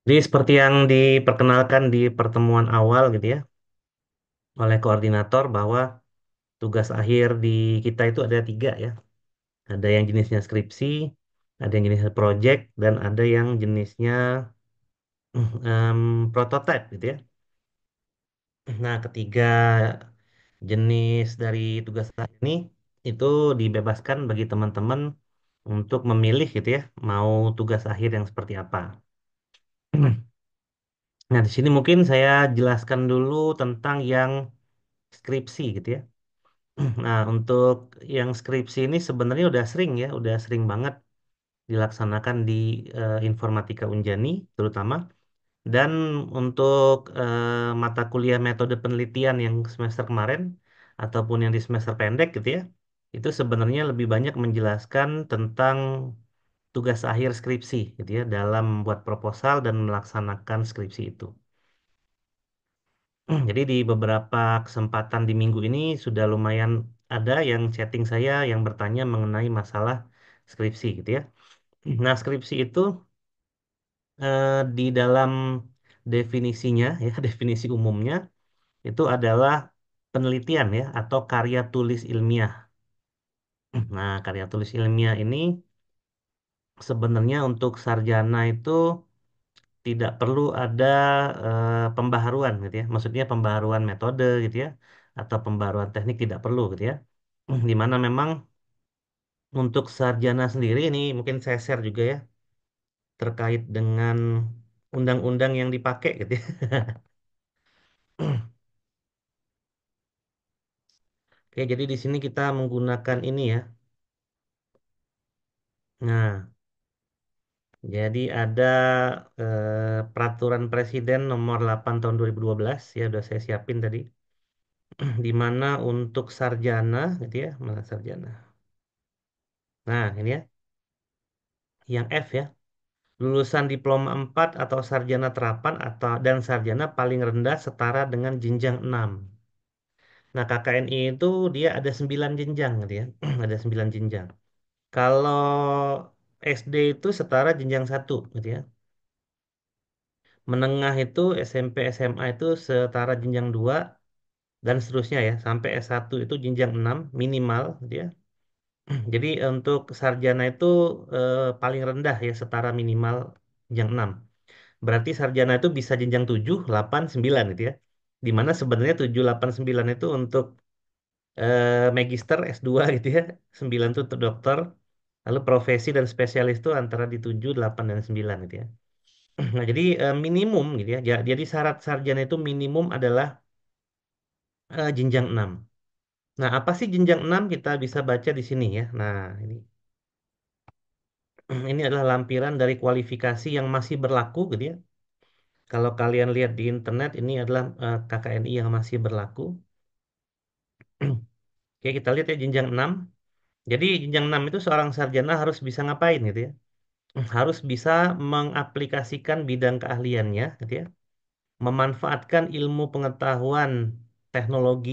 Jadi seperti yang diperkenalkan di pertemuan awal gitu ya, oleh koordinator bahwa tugas akhir di kita itu ada tiga ya. Ada yang jenisnya skripsi, ada yang jenisnya project, dan ada yang jenisnya prototype gitu ya. Nah, ketiga jenis dari tugas ini itu dibebaskan bagi teman-teman untuk memilih gitu ya, mau tugas akhir yang seperti apa. Nah, di sini mungkin saya jelaskan dulu tentang yang skripsi gitu ya. Nah, untuk yang skripsi ini sebenarnya udah sering ya, udah sering banget dilaksanakan di Informatika Unjani terutama. Dan untuk mata kuliah metode penelitian yang semester kemarin ataupun yang di semester pendek gitu ya, itu sebenarnya lebih banyak menjelaskan tentang tugas akhir skripsi gitu ya dalam membuat proposal dan melaksanakan skripsi itu. Jadi di beberapa kesempatan di minggu ini sudah lumayan ada yang chatting saya yang bertanya mengenai masalah skripsi gitu ya. Nah, skripsi itu di dalam definisinya ya, definisi umumnya itu adalah penelitian ya atau karya tulis ilmiah. Nah, karya tulis ilmiah ini sebenarnya untuk sarjana itu tidak perlu ada pembaharuan gitu ya. Maksudnya pembaharuan metode gitu ya atau pembaharuan teknik tidak perlu gitu ya. Di mana memang untuk sarjana sendiri ini mungkin saya share juga ya terkait dengan undang-undang yang dipakai gitu ya. Oke, jadi di sini kita menggunakan ini ya. Nah, jadi ada Peraturan Presiden nomor 8 tahun 2012 ya udah saya siapin tadi. Di mana untuk sarjana gitu ya, mana sarjana. Nah, ini ya, yang F ya. Lulusan diploma 4 atau sarjana terapan atau dan sarjana paling rendah setara dengan jenjang 6. Nah, KKNI itu dia ada 9 jenjang gitu ya. Ada 9 jenjang. Kalau SD itu setara jenjang 1 gitu ya. Menengah itu SMP SMA itu setara jenjang 2 dan seterusnya ya sampai S1 itu jenjang 6 minimal gitu ya. Jadi untuk sarjana itu paling rendah ya setara minimal jenjang 6. Berarti sarjana itu bisa jenjang 7, 8, 9 gitu ya. Di mana sebenarnya 7, 8, 9 itu untuk magister S2 gitu ya. 9 itu untuk dokter. Lalu profesi dan spesialis itu antara di 7, 8, dan 9 gitu ya. Nah, jadi minimum gitu ya. Jadi syarat sarjana itu minimum adalah jenjang 6. Nah, apa sih jenjang 6? Kita bisa baca di sini ya. Nah, ini ini adalah lampiran dari kualifikasi yang masih berlaku gitu ya. Kalau kalian lihat di internet, ini adalah KKNI yang masih berlaku. Oke, kita lihat ya jenjang 6. Jadi jenjang 6 itu seorang sarjana harus bisa ngapain gitu ya. Harus bisa mengaplikasikan bidang keahliannya gitu ya. Memanfaatkan ilmu pengetahuan teknologi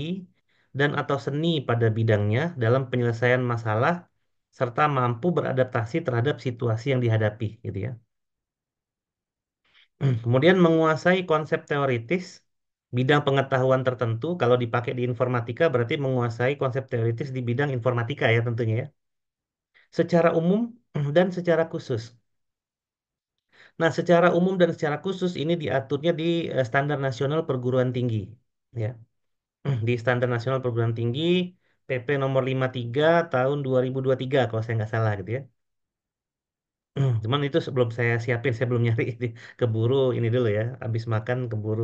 dan atau seni pada bidangnya dalam penyelesaian masalah serta mampu beradaptasi terhadap situasi yang dihadapi gitu ya. Kemudian menguasai konsep teoritis bidang pengetahuan tertentu kalau dipakai di informatika berarti menguasai konsep teoritis di bidang informatika ya tentunya ya. Secara umum dan secara khusus. Nah, secara umum dan secara khusus ini diaturnya di Standar Nasional Perguruan Tinggi ya. Di Standar Nasional Perguruan Tinggi PP nomor 53 tahun 2023 kalau saya nggak salah gitu ya. Cuman itu sebelum saya siapin, saya belum nyari keburu ini dulu ya. Habis makan keburu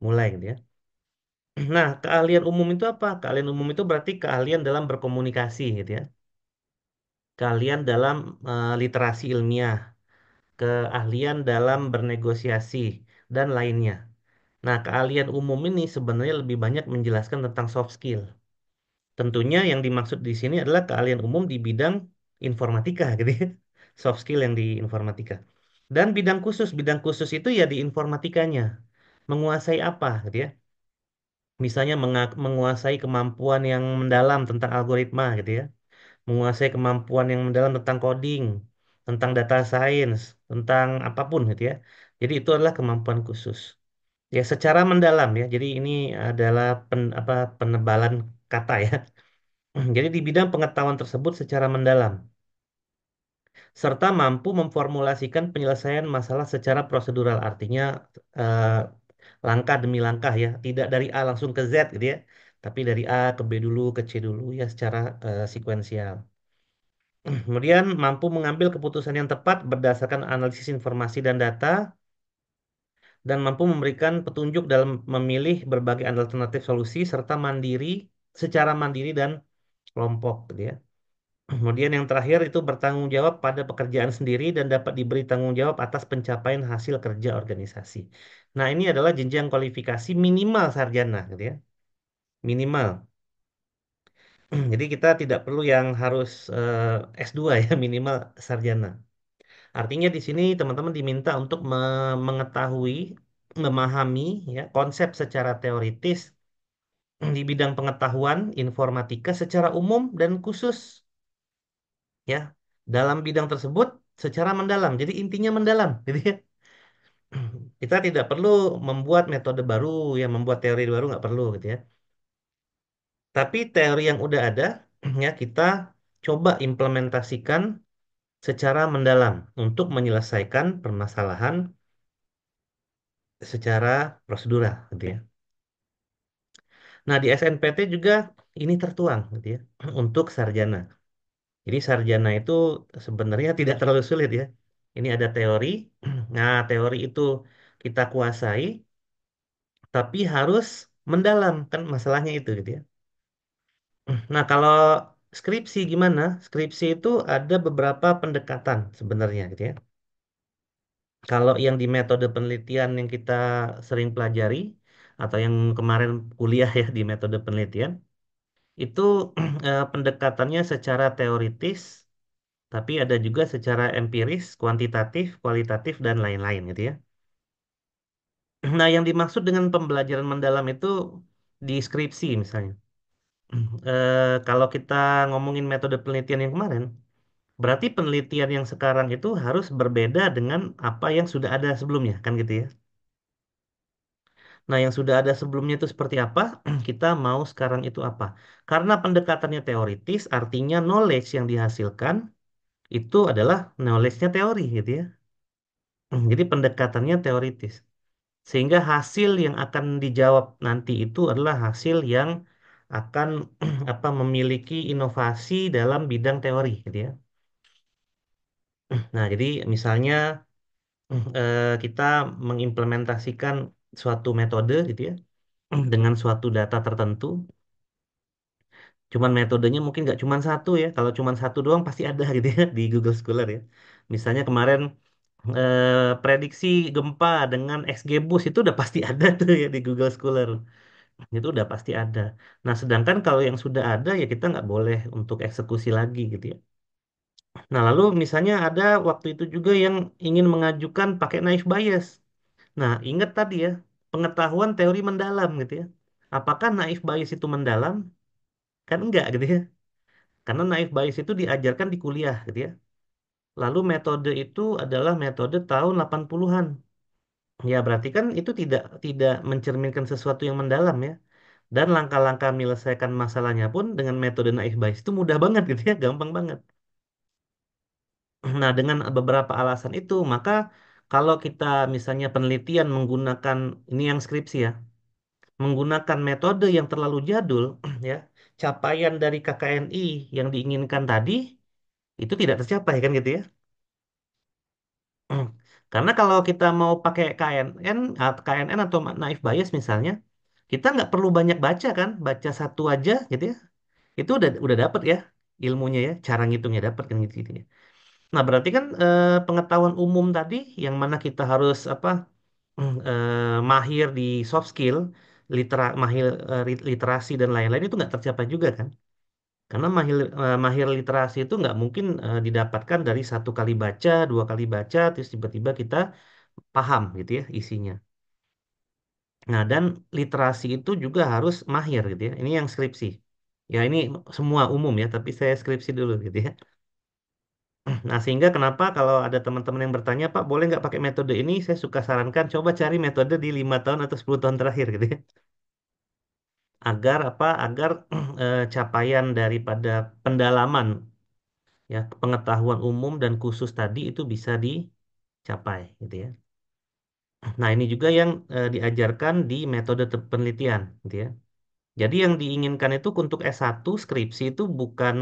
mulai gitu ya. Nah, keahlian umum itu apa? Keahlian umum itu berarti keahlian dalam berkomunikasi gitu ya. Keahlian dalam literasi ilmiah, keahlian dalam bernegosiasi dan lainnya. Nah, keahlian umum ini sebenarnya lebih banyak menjelaskan tentang soft skill. Tentunya yang dimaksud di sini adalah keahlian umum di bidang informatika gitu ya. Soft skill yang di informatika. Dan bidang khusus itu ya di informatikanya. Menguasai apa gitu ya. Misalnya menguasai kemampuan yang mendalam tentang algoritma gitu ya. Menguasai kemampuan yang mendalam tentang coding. tentang data science, tentang apapun gitu ya. Jadi itu adalah kemampuan khusus. Ya, secara mendalam ya. Jadi ini adalah penebalan kata ya. Jadi di bidang pengetahuan tersebut secara mendalam, serta mampu memformulasikan penyelesaian masalah secara prosedural. Artinya eh, langkah demi langkah ya, tidak dari A langsung ke Z gitu ya, tapi dari A ke B dulu, ke C dulu ya secara sekuensial. Kemudian mampu mengambil keputusan yang tepat berdasarkan analisis informasi dan data, dan mampu memberikan petunjuk dalam memilih berbagai alternatif solusi serta secara mandiri dan kelompok gitu ya. Kemudian yang terakhir itu bertanggung jawab pada pekerjaan sendiri dan dapat diberi tanggung jawab atas pencapaian hasil kerja organisasi. Nah, ini adalah jenjang kualifikasi minimal sarjana gitu ya. Minimal. Jadi kita tidak perlu yang harus S2 ya, minimal sarjana. Artinya di sini teman-teman diminta untuk mengetahui, memahami ya konsep secara teoritis di bidang pengetahuan informatika secara umum dan khusus ya dalam bidang tersebut secara mendalam. Jadi intinya mendalam, gitu ya. Kita tidak perlu membuat metode baru, ya membuat teori baru nggak perlu, gitu ya. Tapi teori yang udah ada, ya kita coba implementasikan secara mendalam untuk menyelesaikan permasalahan secara prosedural, gitu ya. Nah, di SNPT juga ini tertuang, gitu ya, untuk sarjana. Jadi sarjana itu sebenarnya tidak terlalu sulit ya. Ini ada teori. Nah, teori itu kita kuasai, tapi harus mendalam kan masalahnya itu gitu ya. Nah, kalau skripsi gimana? Skripsi itu ada beberapa pendekatan sebenarnya gitu ya. Kalau yang di metode penelitian yang kita sering pelajari atau yang kemarin kuliah ya di metode penelitian, itu pendekatannya secara teoritis, tapi ada juga secara empiris, kuantitatif, kualitatif, dan lain-lain gitu ya. Nah, yang dimaksud dengan pembelajaran mendalam itu di skripsi misalnya. Kalau kita ngomongin metode penelitian yang kemarin, berarti penelitian yang sekarang itu harus berbeda dengan apa yang sudah ada sebelumnya, kan gitu ya. Nah, yang sudah ada sebelumnya itu seperti apa? Kita mau sekarang itu apa? Karena pendekatannya teoritis, artinya knowledge yang dihasilkan itu adalah knowledge-nya teori gitu ya. Jadi pendekatannya teoritis. Sehingga hasil yang akan dijawab nanti itu adalah hasil yang akan memiliki inovasi dalam bidang teori gitu ya. Nah, jadi misalnya kita mengimplementasikan suatu metode gitu ya dengan suatu data tertentu. Cuman metodenya mungkin nggak cuma satu ya. Kalau cuma satu doang pasti ada gitu ya di Google Scholar ya. Misalnya kemarin prediksi gempa dengan XGBoost itu udah pasti ada tuh ya di Google Scholar. Itu udah pasti ada. Nah, sedangkan kalau yang sudah ada ya kita nggak boleh untuk eksekusi lagi gitu ya. Nah, lalu misalnya ada waktu itu juga yang ingin mengajukan pakai naive Bayes. Nah, ingat tadi ya, pengetahuan teori mendalam gitu ya. Apakah naive Bayes itu mendalam? Kan enggak gitu ya. Karena naive Bayes itu diajarkan di kuliah gitu ya. Lalu metode itu adalah metode tahun 80-an. Ya, berarti kan itu tidak tidak mencerminkan sesuatu yang mendalam ya. Dan langkah-langkah menyelesaikan masalahnya pun dengan metode naif Bayes itu mudah banget gitu ya, gampang banget. Nah, dengan beberapa alasan itu, maka kalau kita misalnya penelitian menggunakan ini yang skripsi ya, menggunakan metode yang terlalu jadul ya, capaian dari KKNI yang diinginkan tadi itu tidak tercapai kan gitu ya. Karena kalau kita mau pakai KNN atau naif Bayes misalnya, kita nggak perlu banyak baca kan, baca satu aja gitu ya. Itu udah dapet ya ilmunya ya, cara ngitungnya dapet kan gitu, gitu ya. Nah, berarti kan pengetahuan umum tadi yang mana kita harus mahir di soft skill, literasi dan lain-lain itu nggak tercapai juga kan? Karena mahir literasi itu nggak mungkin didapatkan dari satu kali baca, dua kali baca, terus tiba-tiba kita paham gitu ya isinya. Nah, dan literasi itu juga harus mahir gitu ya. Ini yang skripsi. Ya, ini semua umum ya, tapi saya skripsi dulu gitu ya. Nah, sehingga kenapa kalau ada teman-teman yang bertanya, Pak, boleh nggak pakai metode ini? Saya suka sarankan, coba cari metode di 5 tahun atau 10 tahun terakhir gitu ya. Agar apa? Agar capaian daripada pendalaman ya pengetahuan umum dan khusus tadi itu bisa dicapai gitu ya. Nah, ini juga yang diajarkan di metode penelitian gitu ya. Jadi yang diinginkan itu untuk S1 skripsi itu bukan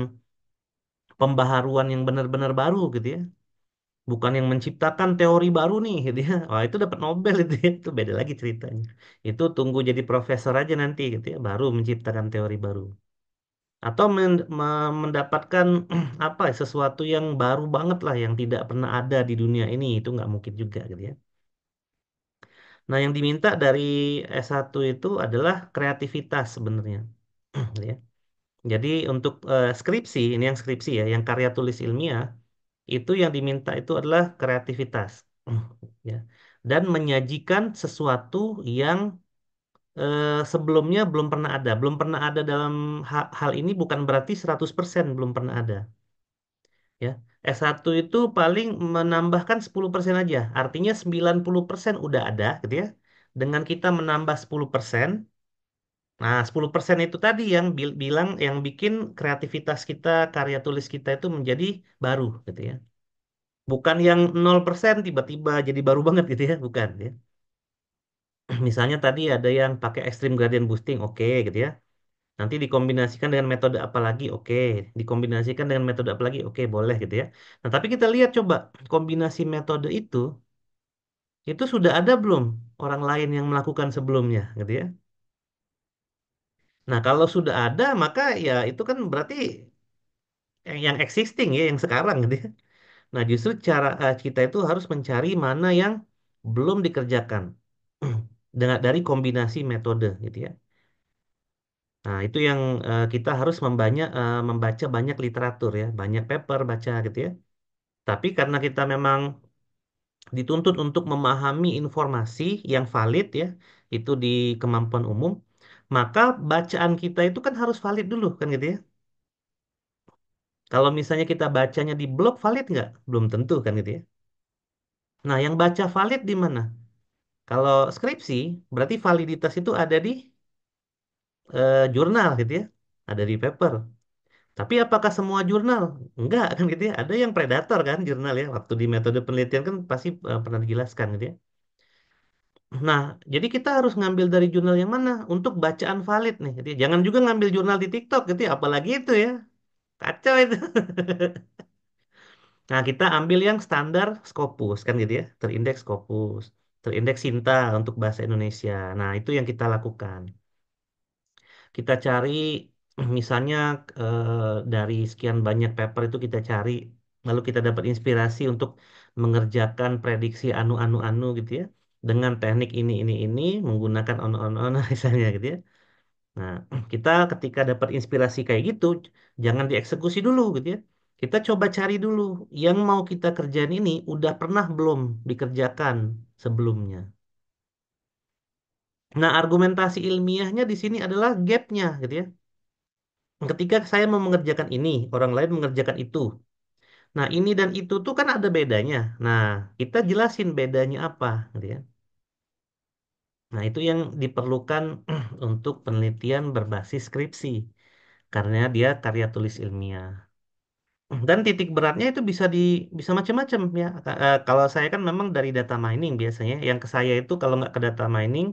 pembaharuan yang benar-benar baru gitu ya. Bukan yang menciptakan teori baru nih gitu ya. Wah, itu dapat Nobel itu ya. Itu beda lagi ceritanya. Itu tunggu jadi profesor aja nanti gitu ya, baru menciptakan teori baru. Atau mendapatkan apa ya, sesuatu yang baru banget lah yang tidak pernah ada di dunia ini, itu nggak mungkin juga gitu ya. Nah, yang diminta dari S1 itu adalah kreativitas sebenarnya gitu ya. Jadi untuk skripsi, ini yang skripsi ya, yang karya tulis ilmiah, itu yang diminta itu adalah kreativitas. Ya. Dan menyajikan sesuatu yang sebelumnya belum pernah ada. Belum pernah ada dalam hal ini bukan berarti 100% belum pernah ada. Ya. S1 itu paling menambahkan 10% aja. Artinya 90% udah ada gitu ya. Dengan kita menambah 10%, nah 10% itu tadi yang bilang yang bikin kreativitas kita, karya tulis kita itu menjadi baru gitu ya. Bukan yang 0% tiba-tiba jadi baru banget gitu ya, bukan ya. Misalnya tadi ada yang pakai extreme gradient boosting, oke gitu ya. Nanti dikombinasikan dengan metode apa lagi, oke. Dikombinasikan dengan metode apa lagi, oke, boleh gitu ya. Nah, tapi kita lihat coba kombinasi metode itu sudah ada belum orang lain yang melakukan sebelumnya gitu ya. Nah, kalau sudah ada, maka ya itu kan berarti yang existing ya, yang sekarang gitu ya. Nah, justru cara kita itu harus mencari mana yang belum dikerjakan dengan dari kombinasi metode gitu ya. Nah, itu yang kita harus membaca banyak literatur ya, banyak paper baca gitu ya. Tapi karena kita memang dituntut untuk memahami informasi yang valid ya, itu di kemampuan umum, maka bacaan kita itu kan harus valid dulu kan gitu ya. Kalau misalnya kita bacanya di blog valid nggak? Belum tentu kan gitu ya. Nah, yang baca valid di mana? Kalau skripsi, berarti validitas itu ada di jurnal gitu ya, ada di paper. Tapi apakah semua jurnal? Enggak kan gitu ya. Ada yang predator kan jurnal ya. Waktu di metode penelitian kan pasti pernah dijelaskan gitu ya. Nah, jadi kita harus ngambil dari jurnal yang mana untuk bacaan valid nih. Gitu ya. Jangan juga ngambil jurnal di TikTok gitu ya. Apalagi itu ya. Kacau itu. Nah, kita ambil yang standar Scopus kan gitu ya. Terindeks Scopus. Terindeks Sinta untuk bahasa Indonesia. Nah, itu yang kita lakukan. Kita cari misalnya dari sekian banyak paper itu kita cari lalu kita dapat inspirasi untuk mengerjakan prediksi anu gitu ya dengan teknik ini menggunakan ono misalnya gitu ya. Nah, kita ketika dapat inspirasi kayak gitu jangan dieksekusi dulu gitu ya. Kita coba cari dulu yang mau kita kerjain ini udah pernah belum dikerjakan sebelumnya. Nah, argumentasi ilmiahnya di sini adalah gapnya gitu ya. Ketika saya mau mengerjakan ini, orang lain mengerjakan itu. Nah, ini dan itu tuh kan ada bedanya. Nah, kita jelasin bedanya apa, gitu ya. Nah, itu yang diperlukan untuk penelitian berbasis skripsi, karena dia karya tulis ilmiah. Dan titik beratnya itu bisa macam-macam ya. Kalau saya kan memang dari data mining biasanya. Yang ke saya itu kalau nggak ke data mining,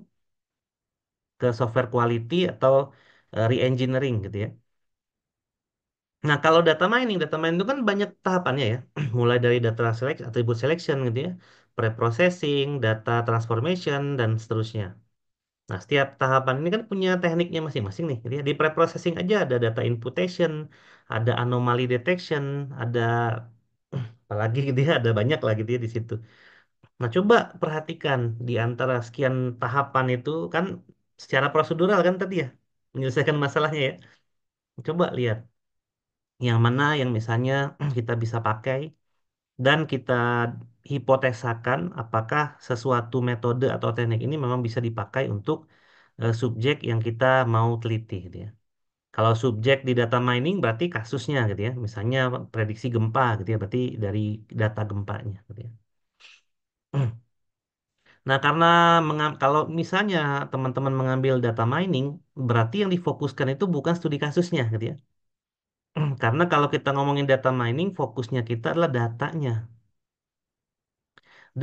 ke software quality atau re-engineering gitu ya. Nah, kalau data mining itu kan banyak tahapannya ya. Mulai dari data select, attribute selection gitu ya, pre-processing, data transformation, dan seterusnya. Nah, setiap tahapan ini kan punya tekniknya masing-masing nih. Gitu ya. Di pre-processing aja ada data imputation, ada anomaly detection, ada apalagi gitu ya, ada banyak lah gitu ya di situ. Nah, coba perhatikan di antara sekian tahapan itu kan secara prosedural kan tadi ya, menyelesaikan masalahnya ya. Coba lihat yang mana yang misalnya kita bisa pakai dan kita hipotesakan apakah sesuatu metode atau teknik ini memang bisa dipakai untuk subjek yang kita mau teliti gitu ya. Kalau subjek di data mining berarti kasusnya gitu ya. Misalnya prediksi gempa gitu ya, berarti dari data gempanya gitu ya. Nah, karena kalau misalnya teman-teman mengambil data mining, berarti yang difokuskan itu bukan studi kasusnya gitu ya. Karena kalau kita ngomongin data mining, fokusnya kita adalah datanya.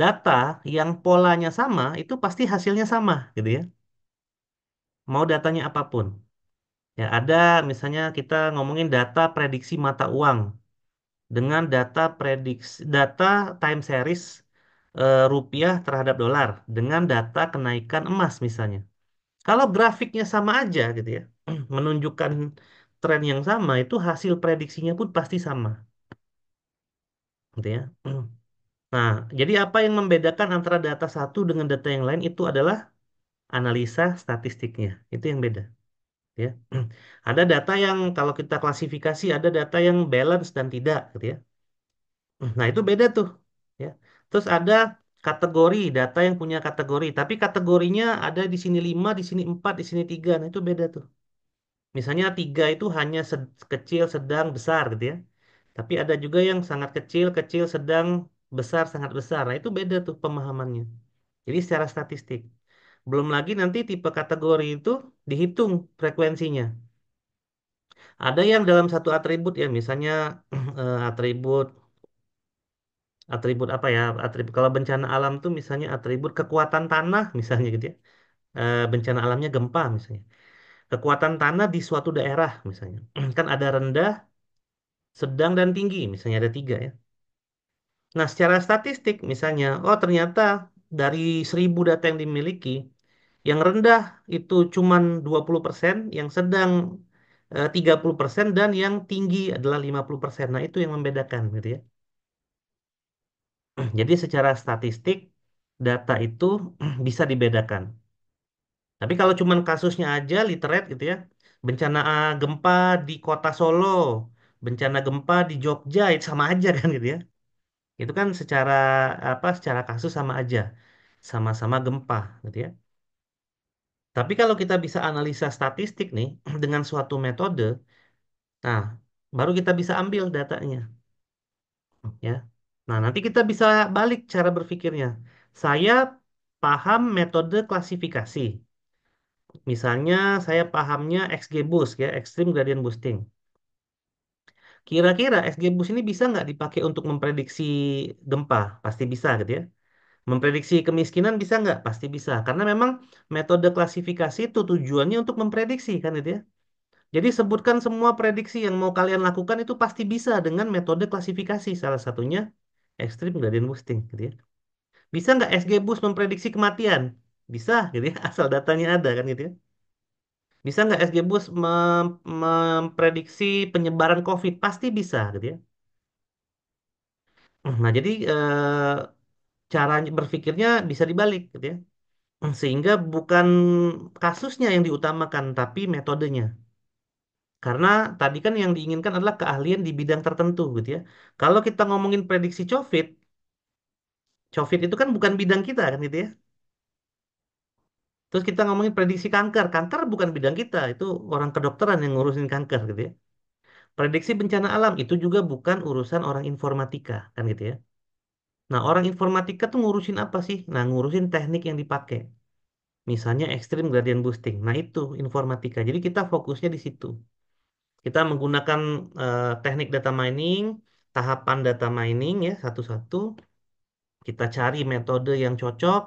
Data yang polanya sama, itu pasti hasilnya sama gitu ya. Mau datanya apapun. Ya, ada misalnya kita ngomongin data prediksi mata uang dengan data time series rupiah terhadap dolar dengan data kenaikan emas misalnya. Kalau grafiknya sama aja gitu ya, menunjukkan tren yang sama, itu hasil prediksinya pun pasti sama, gitu ya. Nah, jadi apa yang membedakan antara data satu dengan data yang lain itu adalah analisa statistiknya. Itu yang beda, ya. Ada data yang kalau kita klasifikasi ada data yang balance dan tidak, gitu ya. Nah, itu beda tuh, ya. Terus ada kategori data yang punya kategori, tapi kategorinya ada di sini 5, di sini 4, di sini 3. Nah, itu beda tuh. Misalnya 3 itu hanya kecil, sedang, besar gitu ya. Tapi ada juga yang sangat kecil, kecil, sedang, besar, sangat besar. Nah, itu beda tuh pemahamannya. Jadi secara statistik. Belum lagi nanti tipe kategori itu dihitung frekuensinya. Ada yang dalam satu atribut ya, misalnya atribut atribut apa ya? Atribut kalau bencana alam tuh misalnya atribut kekuatan tanah misalnya gitu ya. Bencana alamnya gempa misalnya. Kekuatan tanah di suatu daerah misalnya. Kan ada rendah, sedang dan tinggi, misalnya ada 3 ya. Nah, secara statistik misalnya, oh ternyata dari 1.000 data yang dimiliki, yang rendah itu cuman 20%, yang sedang 30%, dan yang tinggi adalah 50%. Nah, itu yang membedakan gitu ya. Jadi secara statistik, data itu bisa dibedakan. Tapi kalau cuman kasusnya aja, literate gitu ya, bencana gempa di kota Solo, bencana gempa di Jogja, itu sama aja kan gitu ya. Itu kan secara apa secara kasus sama aja. Sama-sama gempa gitu ya. Tapi kalau kita bisa analisa statistik nih dengan suatu metode, nah baru kita bisa ambil datanya ya. Nah, nanti kita bisa balik cara berpikirnya. Saya paham metode klasifikasi. Misalnya saya pahamnya XGBoost ya, Extreme Gradient Boosting. Kira-kira XGBoost ini bisa nggak dipakai untuk memprediksi gempa? Pasti bisa gitu ya. Memprediksi kemiskinan bisa nggak? Pasti bisa. Karena memang metode klasifikasi itu tujuannya untuk memprediksi kan itu ya. Jadi sebutkan semua prediksi yang mau kalian lakukan itu pasti bisa dengan metode klasifikasi. Salah satunya extreme gradient boosting gitu ya. Bisa nggak XGBoost memprediksi kematian? Bisa gitu ya, asal datanya ada kan gitu ya. Bisa nggak XGBoost memprediksi penyebaran COVID? Pasti bisa gitu ya. Nah, jadi cara berpikirnya bisa dibalik gitu ya. Sehingga bukan kasusnya yang diutamakan, tapi metodenya. Karena tadi kan yang diinginkan adalah keahlian di bidang tertentu gitu ya. Kalau kita ngomongin prediksi COVID, COVID itu kan bukan bidang kita kan gitu ya. Terus kita ngomongin prediksi kanker, kanker bukan bidang kita, itu orang kedokteran yang ngurusin kanker gitu ya. Prediksi bencana alam itu juga bukan urusan orang informatika kan gitu ya. Nah, orang informatika tuh ngurusin apa sih? Nah, ngurusin teknik yang dipakai. Misalnya extreme gradient boosting. Nah, itu informatika. Jadi kita fokusnya di situ. Kita menggunakan teknik data mining, tahapan data mining ya satu-satu. Kita cari metode yang cocok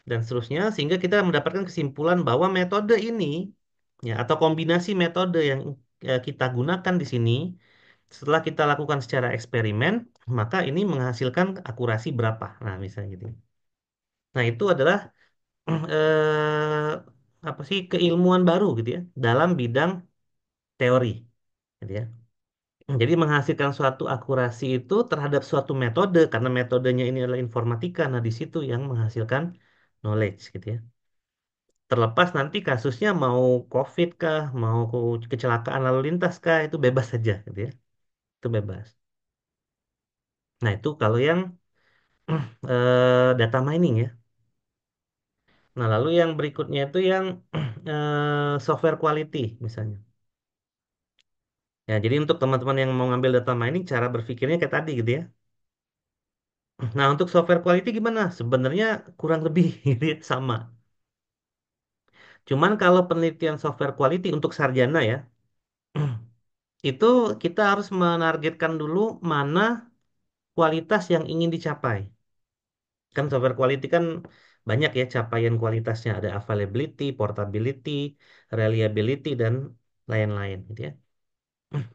dan seterusnya sehingga kita mendapatkan kesimpulan bahwa metode ini ya atau kombinasi metode yang kita gunakan di sini setelah kita lakukan secara eksperimen, maka ini menghasilkan akurasi berapa. Nah, misalnya gitu. Nah, itu adalah apa sih keilmuan baru gitu ya dalam bidang teori gitu ya. Jadi menghasilkan suatu akurasi itu terhadap suatu metode karena metodenya ini adalah informatika. Nah, di situ yang menghasilkan knowledge gitu ya. Terlepas nanti kasusnya mau COVID kah, mau kecelakaan lalu lintas kah, itu bebas saja gitu ya. Itu bebas. Nah, itu kalau yang data mining ya. Nah, lalu yang berikutnya itu yang software quality misalnya. Ya, jadi untuk teman-teman yang mau ngambil data mining, cara berpikirnya kayak tadi gitu ya. Nah, untuk software quality gimana? Sebenarnya kurang lebih gitu ya, sama. Cuman kalau penelitian software quality untuk sarjana ya, itu kita harus menargetkan dulu mana kualitas yang ingin dicapai. Kan software quality kan banyak ya capaian kualitasnya. Ada availability, portability, reliability, dan lain-lain gitu ya.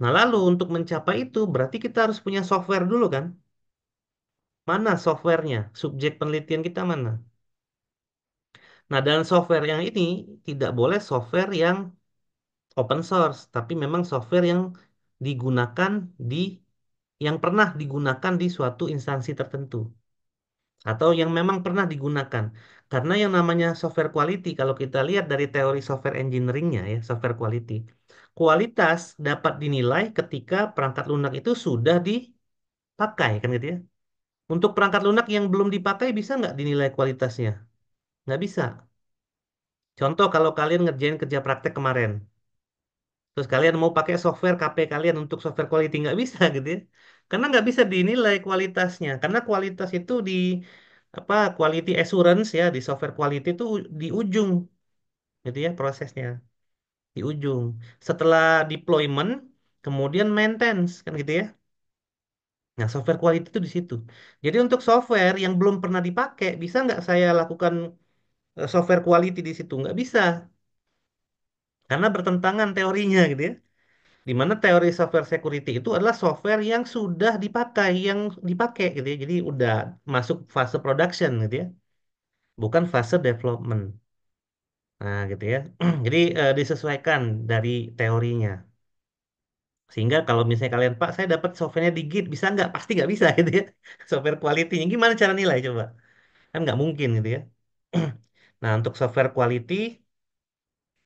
Nah, lalu untuk mencapai itu berarti kita harus punya software dulu kan? Mana softwarenya? Subjek penelitian kita mana? Nah, dan software yang ini tidak boleh software yang open source, tapi memang software yang digunakan di yang pernah digunakan di suatu instansi tertentu atau yang memang pernah digunakan. Karena yang namanya software quality, kalau kita lihat dari teori software engineeringnya ya, software quality, kualitas dapat dinilai ketika perangkat lunak itu sudah dipakai kan gitu ya. Untuk perangkat lunak yang belum dipakai bisa nggak dinilai kualitasnya? Nggak bisa. Contoh kalau kalian ngerjain kerja praktek kemarin, terus kalian mau pakai software KP kalian untuk software quality nggak bisa gitu ya. Karena nggak bisa dinilai kualitasnya. Karena kualitas itu di apa quality assurance ya di software quality itu di ujung gitu ya prosesnya di ujung. Setelah deployment, kemudian maintenance kan gitu ya. Nah, software quality itu di situ. Jadi untuk software yang belum pernah dipakai, bisa nggak saya lakukan software quality di situ? Nggak bisa, karena bertentangan teorinya gitu ya. Di mana teori software security itu adalah software yang sudah dipakai gitu ya. Jadi udah masuk fase production gitu ya, bukan fase development. Nah, gitu ya. Jadi disesuaikan dari teorinya. Sehingga kalau misalnya kalian, Pak, saya dapat softwarenya di Git, bisa nggak? Pasti nggak bisa gitu ya. Software quality-nya gimana cara nilai coba? Kan nggak mungkin gitu ya. Nah, untuk software quality,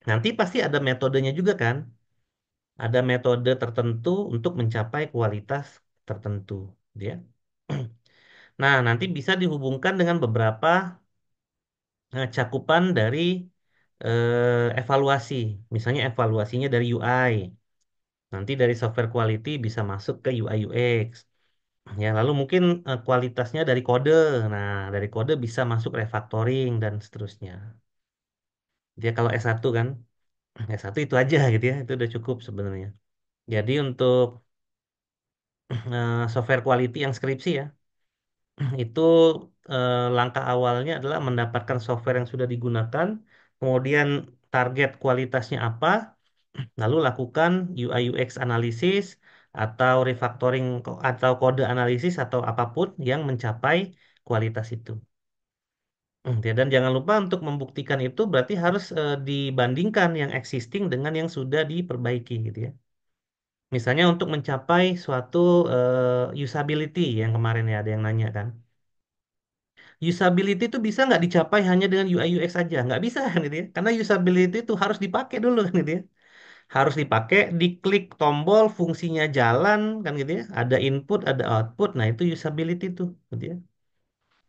nanti pasti ada metodenya juga kan? Ada metode tertentu untuk mencapai kualitas tertentu, gitu ya. Nah, nanti bisa dihubungkan dengan beberapa cakupan dari evaluasi. Misalnya evaluasinya dari UI. Nanti dari software quality bisa masuk ke UI UX. Ya, lalu mungkin kualitasnya dari kode. Nah, dari kode bisa masuk refactoring dan seterusnya. Dia kalau S1 kan, S1 itu aja gitu ya. Itu udah cukup sebenarnya. Jadi untuk software quality yang skripsi ya, itu langkah awalnya adalah mendapatkan software yang sudah digunakan, kemudian target kualitasnya apa, lalu lakukan UI UX analisis atau refactoring atau kode analisis atau apapun yang mencapai kualitas itu. Ya, dan jangan lupa untuk membuktikan itu berarti harus dibandingkan yang existing dengan yang sudah diperbaiki gitu ya. Misalnya untuk mencapai suatu usability yang kemarin ya ada yang nanya kan. Usability itu bisa nggak dicapai hanya dengan UI UX aja? Nggak bisa kan gitu ya. Karena usability itu harus dipakai dulu kan gitu ya. Harus dipakai, diklik tombol, fungsinya jalan kan gitu ya. Ada input, ada output. Nah itu usability tuh gitu ya.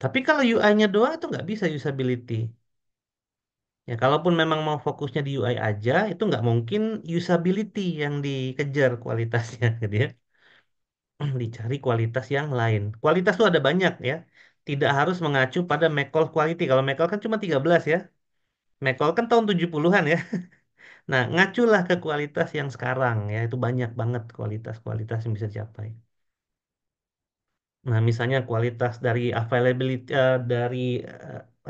Tapi kalau UI-nya doang itu nggak bisa usability. Ya kalaupun memang mau fokusnya di UI aja, itu nggak mungkin usability yang dikejar kualitasnya gitu ya. Dicari kualitas yang lain. Kualitas tuh ada banyak ya. Tidak harus mengacu pada McCall quality. Kalau McCall kan cuma 13 ya. McCall kan tahun 70-an ya. Nah, ngaculah ke kualitas yang sekarang ya. Itu banyak banget kualitas-kualitas yang bisa dicapai. Nah, misalnya kualitas dari availability, dari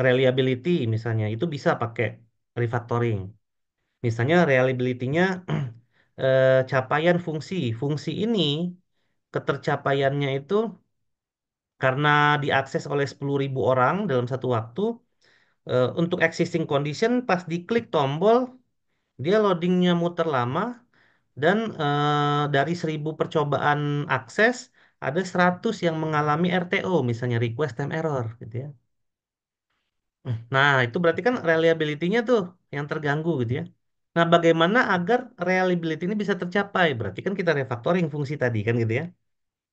reliability misalnya, itu bisa pakai refactoring. Misalnya reliability-nya capaian fungsi. Fungsi ini ketercapaiannya itu karena diakses oleh 10.000 orang dalam satu waktu, untuk existing condition pas diklik tombol, dia loadingnya muter lama, dan dari 1.000 percobaan akses, ada 100 yang mengalami RTO, misalnya request time error, gitu ya. Nah, itu berarti kan reliability-nya tuh yang terganggu, gitu ya. Nah, bagaimana agar reliability ini bisa tercapai? Berarti kan kita refactoring fungsi tadi, kan gitu ya.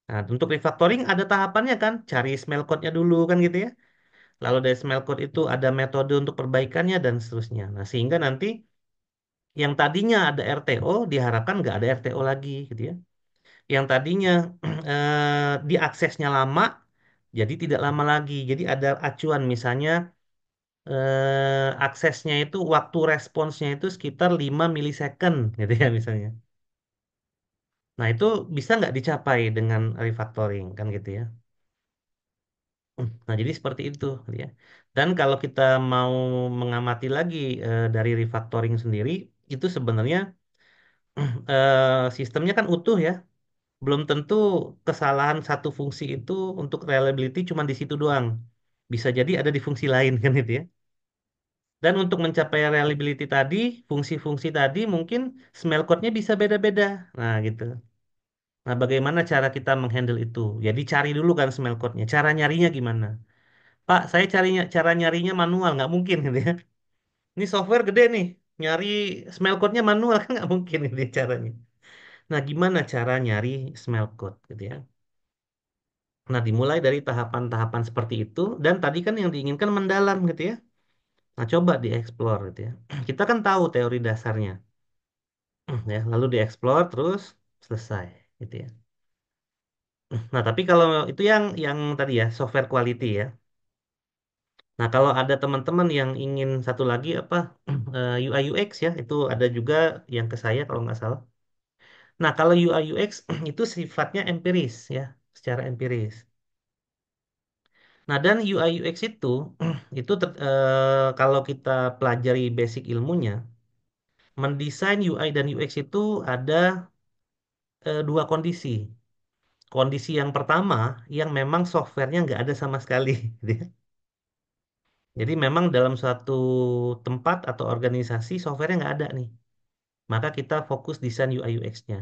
Nah, untuk refactoring ada tahapannya kan, cari smell code-nya dulu, kan gitu ya. Lalu dari smell code itu ada metode untuk perbaikannya dan seterusnya. Nah, sehingga nanti Yang tadinya ada RTO diharapkan nggak ada RTO lagi gitu ya. Yang tadinya diaksesnya lama jadi tidak lama lagi. Jadi ada acuan misalnya aksesnya itu waktu responsnya itu sekitar 5 milisecond gitu ya misalnya. Nah, itu bisa nggak dicapai dengan refactoring kan gitu ya. Nah, jadi seperti itu gitu ya. Dan kalau kita mau mengamati lagi dari refactoring sendiri, itu sebenarnya sistemnya kan utuh ya. Belum tentu kesalahan satu fungsi itu untuk reliability cuma di situ doang. Bisa jadi ada di fungsi lain kan itu ya. Dan untuk mencapai reliability tadi, fungsi-fungsi tadi mungkin smell code-nya bisa beda-beda. Nah, gitu. Nah, bagaimana cara kita menghandle itu? Jadi cari dulu kan smell code-nya. Cara nyarinya gimana? Pak, saya cara nyarinya manual, nggak mungkin gitu ya. Ini software gede nih, nyari smell code-nya manual kan nggak mungkin gitu ya caranya. Nah, gimana cara nyari smell code gitu ya? Nah, dimulai dari tahapan-tahapan seperti itu, dan tadi kan yang diinginkan mendalam gitu ya. Nah, coba dieksplor gitu ya. Kita kan tahu teori dasarnya, ya, lalu dieksplor terus selesai gitu ya. Nah, tapi kalau itu yang tadi ya, software quality ya. Nah, kalau ada teman-teman yang ingin satu lagi apa UI UX ya, itu ada juga yang ke saya kalau nggak salah. Nah, kalau UI UX itu sifatnya empiris ya, secara empiris. Nah, dan UI UX itu itu kalau kita pelajari basic ilmunya, mendesain UI dan UX itu ada dua kondisi. Kondisi yang pertama, yang memang softwarenya nggak ada sama sekali. Gitu ya. Jadi memang dalam suatu tempat atau organisasi softwarenya nggak ada nih. Maka kita fokus desain UI UX-nya.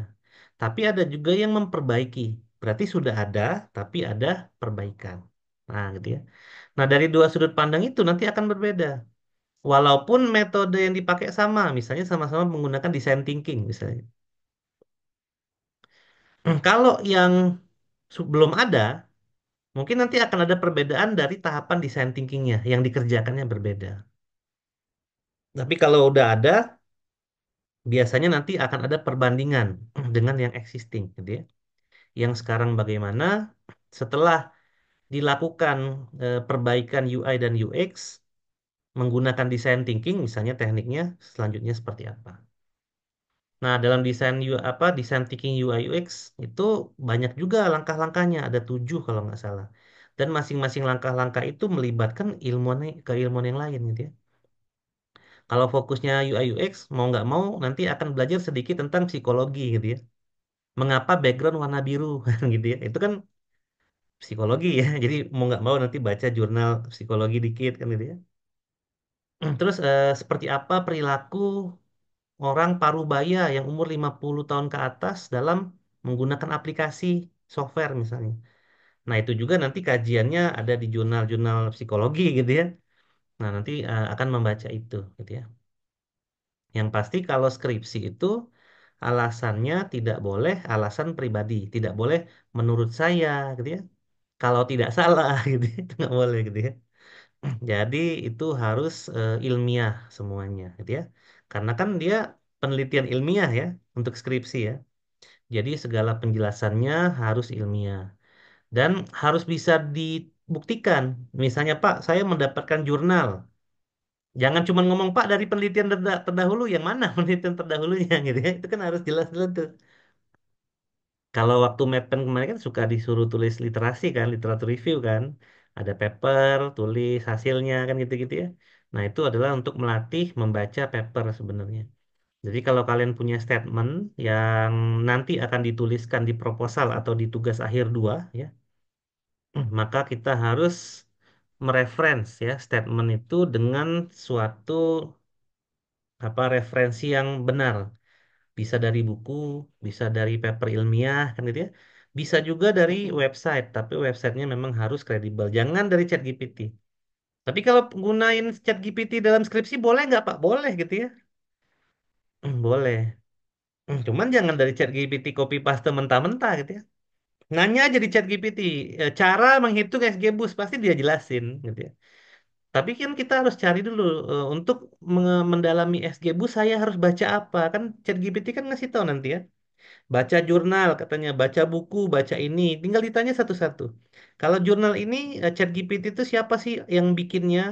Tapi ada juga yang memperbaiki. Berarti sudah ada, tapi ada perbaikan. Nah, gitu ya. Nah, dari dua sudut pandang itu nanti akan berbeda. Walaupun metode yang dipakai sama, misalnya sama-sama menggunakan design thinking, misalnya. Kalau yang belum ada, mungkin nanti akan ada perbedaan dari tahapan design thinkingnya, yang dikerjakannya berbeda. Tapi kalau udah ada, biasanya nanti akan ada perbandingan dengan yang existing, gitu ya. Yang sekarang bagaimana setelah dilakukan perbaikan UI dan UX menggunakan design thinking misalnya tekniknya selanjutnya seperti apa. Nah, dalam desain thinking UI UX itu banyak juga langkah-langkahnya, ada 7 kalau nggak salah. Dan masing-masing langkah-langkah itu melibatkan keilmuan yang lain gitu ya. Kalau fokusnya UI UX mau nggak mau nanti akan belajar sedikit tentang psikologi gitu ya. Mengapa background warna biru gitu ya. Itu kan psikologi ya. Jadi mau nggak mau nanti baca jurnal psikologi dikit kan gitu ya. Terus seperti apa perilaku orang parubaya yang umur 50 tahun ke atas dalam menggunakan aplikasi software misalnya. Nah, itu juga nanti kajiannya ada di jurnal-jurnal psikologi gitu ya. Nah, nanti akan membaca itu gitu ya. Yang pasti kalau skripsi itu alasannya tidak boleh alasan pribadi, tidak boleh menurut saya gitu ya. Kalau tidak salah gitu ya, itu nggak boleh gitu ya. Jadi itu harus ilmiah semuanya, gitu ya. Karena kan dia penelitian ilmiah ya untuk skripsi ya. Jadi segala penjelasannya harus ilmiah dan harus bisa dibuktikan. Misalnya Pak, saya mendapatkan jurnal. Jangan cuma ngomong Pak dari penelitian terdahulu, yang mana penelitian terdahulunya gitu ya. Itu kan harus jelas dulu tuh. Kalau waktu Medpen kemarin kan suka disuruh tulis literasi kan, literatur review kan. Ada paper, tulis hasilnya kan gitu-gitu ya. Nah, itu adalah untuk melatih membaca paper sebenarnya. Jadi kalau kalian punya statement yang nanti akan dituliskan di proposal atau di tugas akhir 2 ya, maka kita harus mereference ya statement itu dengan suatu apa referensi yang benar. Bisa dari buku, bisa dari paper ilmiah, kan gitu ya. Bisa juga dari website, tapi websitenya memang harus kredibel. Jangan dari ChatGPT. Tapi kalau gunain ChatGPT dalam skripsi boleh nggak Pak? Boleh gitu ya. Boleh. Cuman jangan dari ChatGPT copy paste mentah-mentah gitu ya. Nanya aja di ChatGPT, cara menghitung XGBoost pasti dia jelasin gitu ya. Tapi kan kita harus cari dulu untuk mendalami SGBU saya harus baca apa? Kan ChatGPT kan ngasih tahu nanti ya. Baca jurnal katanya, baca buku, baca ini. Tinggal ditanya satu-satu. Kalau jurnal ini ChatGPT itu siapa sih yang bikinnya?